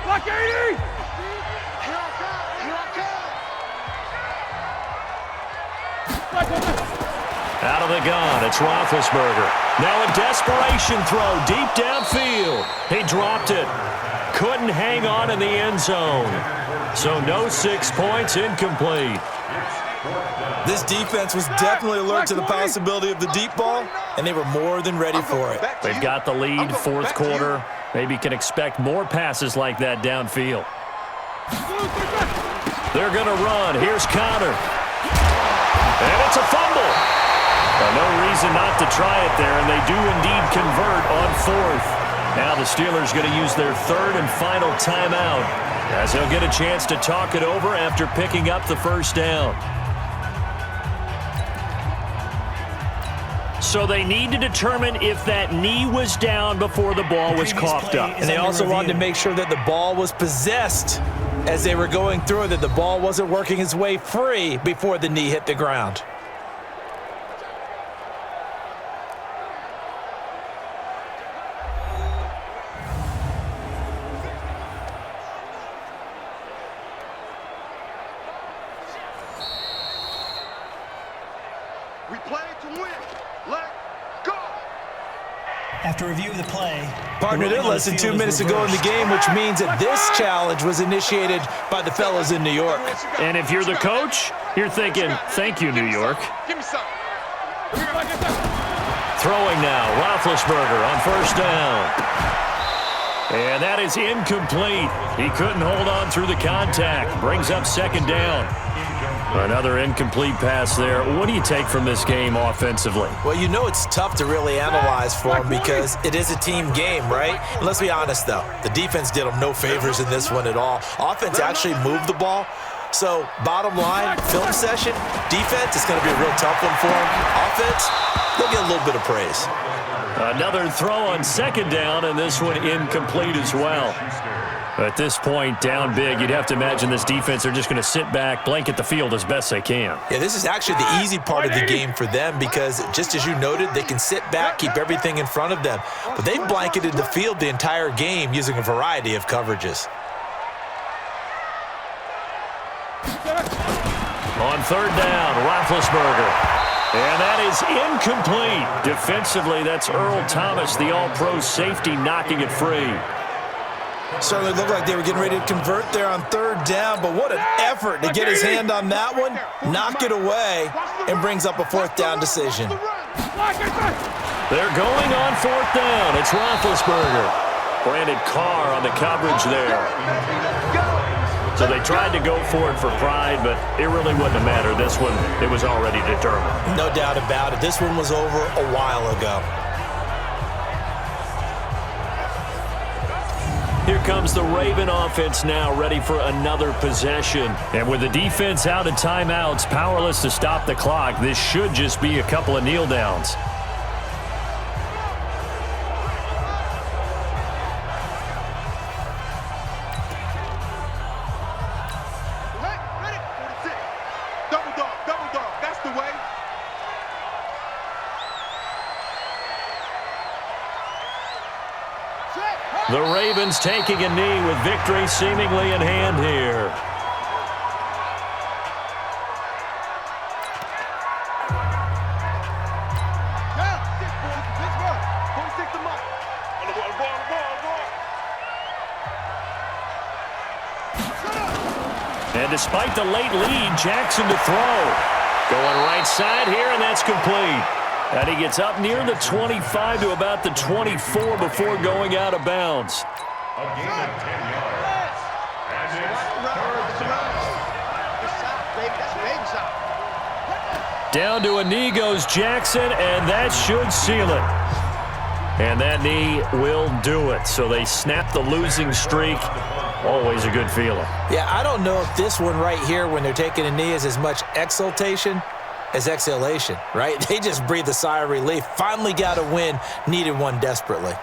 S4: Block 80!
S2: Out of the gun, it's Roethlisberger. Now a desperation throw deep downfield. He dropped it. Couldn't hang on in the end zone. So no 6 points, incomplete.
S3: This defense was definitely alert to the possibility of the deep ball, and they were more than ready for it.
S2: They've got the lead, fourth quarter. Maybe can expect more passes like that downfield. They're going to run. Here's Connor. And it's a fumble. No reason not to try it there, and they do indeed convert on fourth. Now the Steelers going to use their third and final timeout as they'll get a chance to talk it over after picking up the first down. So they need to determine if that knee was down before the ball was coughed up.
S3: And they also wanted to make sure that the ball was possessed as they were going through it, that the ball wasn't working its way free before the knee hit the ground.
S5: We play to win. Let go.
S7: After review of the play,
S3: Partner, they're less than 2 minutes to go in the game, which means that this challenge was initiated by the fellas in New York.
S2: And if you're the coach, you're thinking, thank you, New York.
S5: Give me some.
S2: Throwing now, Roethlisberger on first down. And that is incomplete. He couldn't hold on through the contact. Brings up second down. Another incomplete pass there. What do you take from this game offensively?
S3: Well, you know it's tough to really analyze for them because it is a team game, right? And let's be honest, though. The defense did them no favors in this one at all. Offense actually moved the ball. So, bottom line, film session, defense is going to be a real tough one for them. Offense, they'll get a little bit of praise.
S2: Another throw on second down, and this one incomplete as well. At this point, down big, you'd have to imagine this defense are just going to sit back, blanket the field as best they can.
S3: Yeah, this is actually the easy part of the game for them because, just as you noted, they can sit back, keep everything in front of them. But they've blanketed the field the entire game using a variety of coverages.
S2: On third down, Roethlisberger. And that is incomplete. Defensively, that's Earl Thomas, the all-pro safety, knocking it free.
S3: Certainly looked like they were getting ready to convert there on third down, but what an effort to get his hand on that one, knock it away, and brings up a fourth down decision.
S2: They're going on fourth down. It's Roethlisberger. Brandon Carr on the coverage there. So they tried to go for it for pride, but it really wouldn't have mattered. This one, it was already determined.
S3: No doubt about it. This one was over a while ago.
S2: Here comes the Raven offense now, ready for another possession. And with the defense out of timeouts, powerless to stop the clock, this should just be a couple of kneel downs. The Ravens taking a knee with victory seemingly in hand here. And despite the late lead, Jackson to throw. Going right side here, and that's complete. And he gets up near the 25 to about the 24 before going out of bounds.
S6: A gain of 10 yards. And it's third down.
S2: Down to a knee goes Jackson, and that should seal it. And that knee will do it. So they snap the losing streak. Always a good feeling.
S3: Yeah, I don't know if this one right here when they're taking a knee is as much exultation as exhalation, right? They just breathe a sigh of relief. Finally got a win, needed one desperately.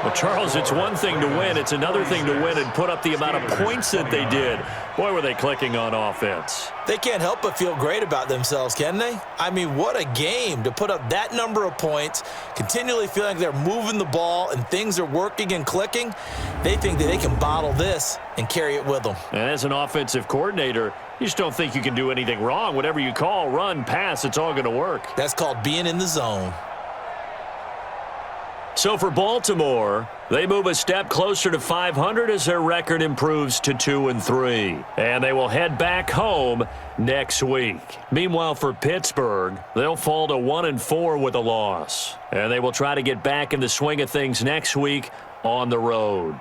S2: Well, Charles, it's one thing to win. It's another thing to win and put up the amount of points that they did. Boy, were they clicking on offense.
S3: They can't help but feel great about themselves, can they? I mean, what a game to put up that number of points, continually feeling like they're moving the ball and things are working and clicking. They think that they can bottle this and carry it with them.
S2: And as an offensive coordinator, you just don't think you can do anything wrong. Whatever you call, run, pass, it's all going to work.
S3: That's called being in the zone.
S2: So for Baltimore, they move a step closer to 500 as their record improves to 2-3. And they will head back home next week. Meanwhile, for Pittsburgh, they'll fall to 1-4 with a loss. And they will try to get back in the swing of things next week on the road.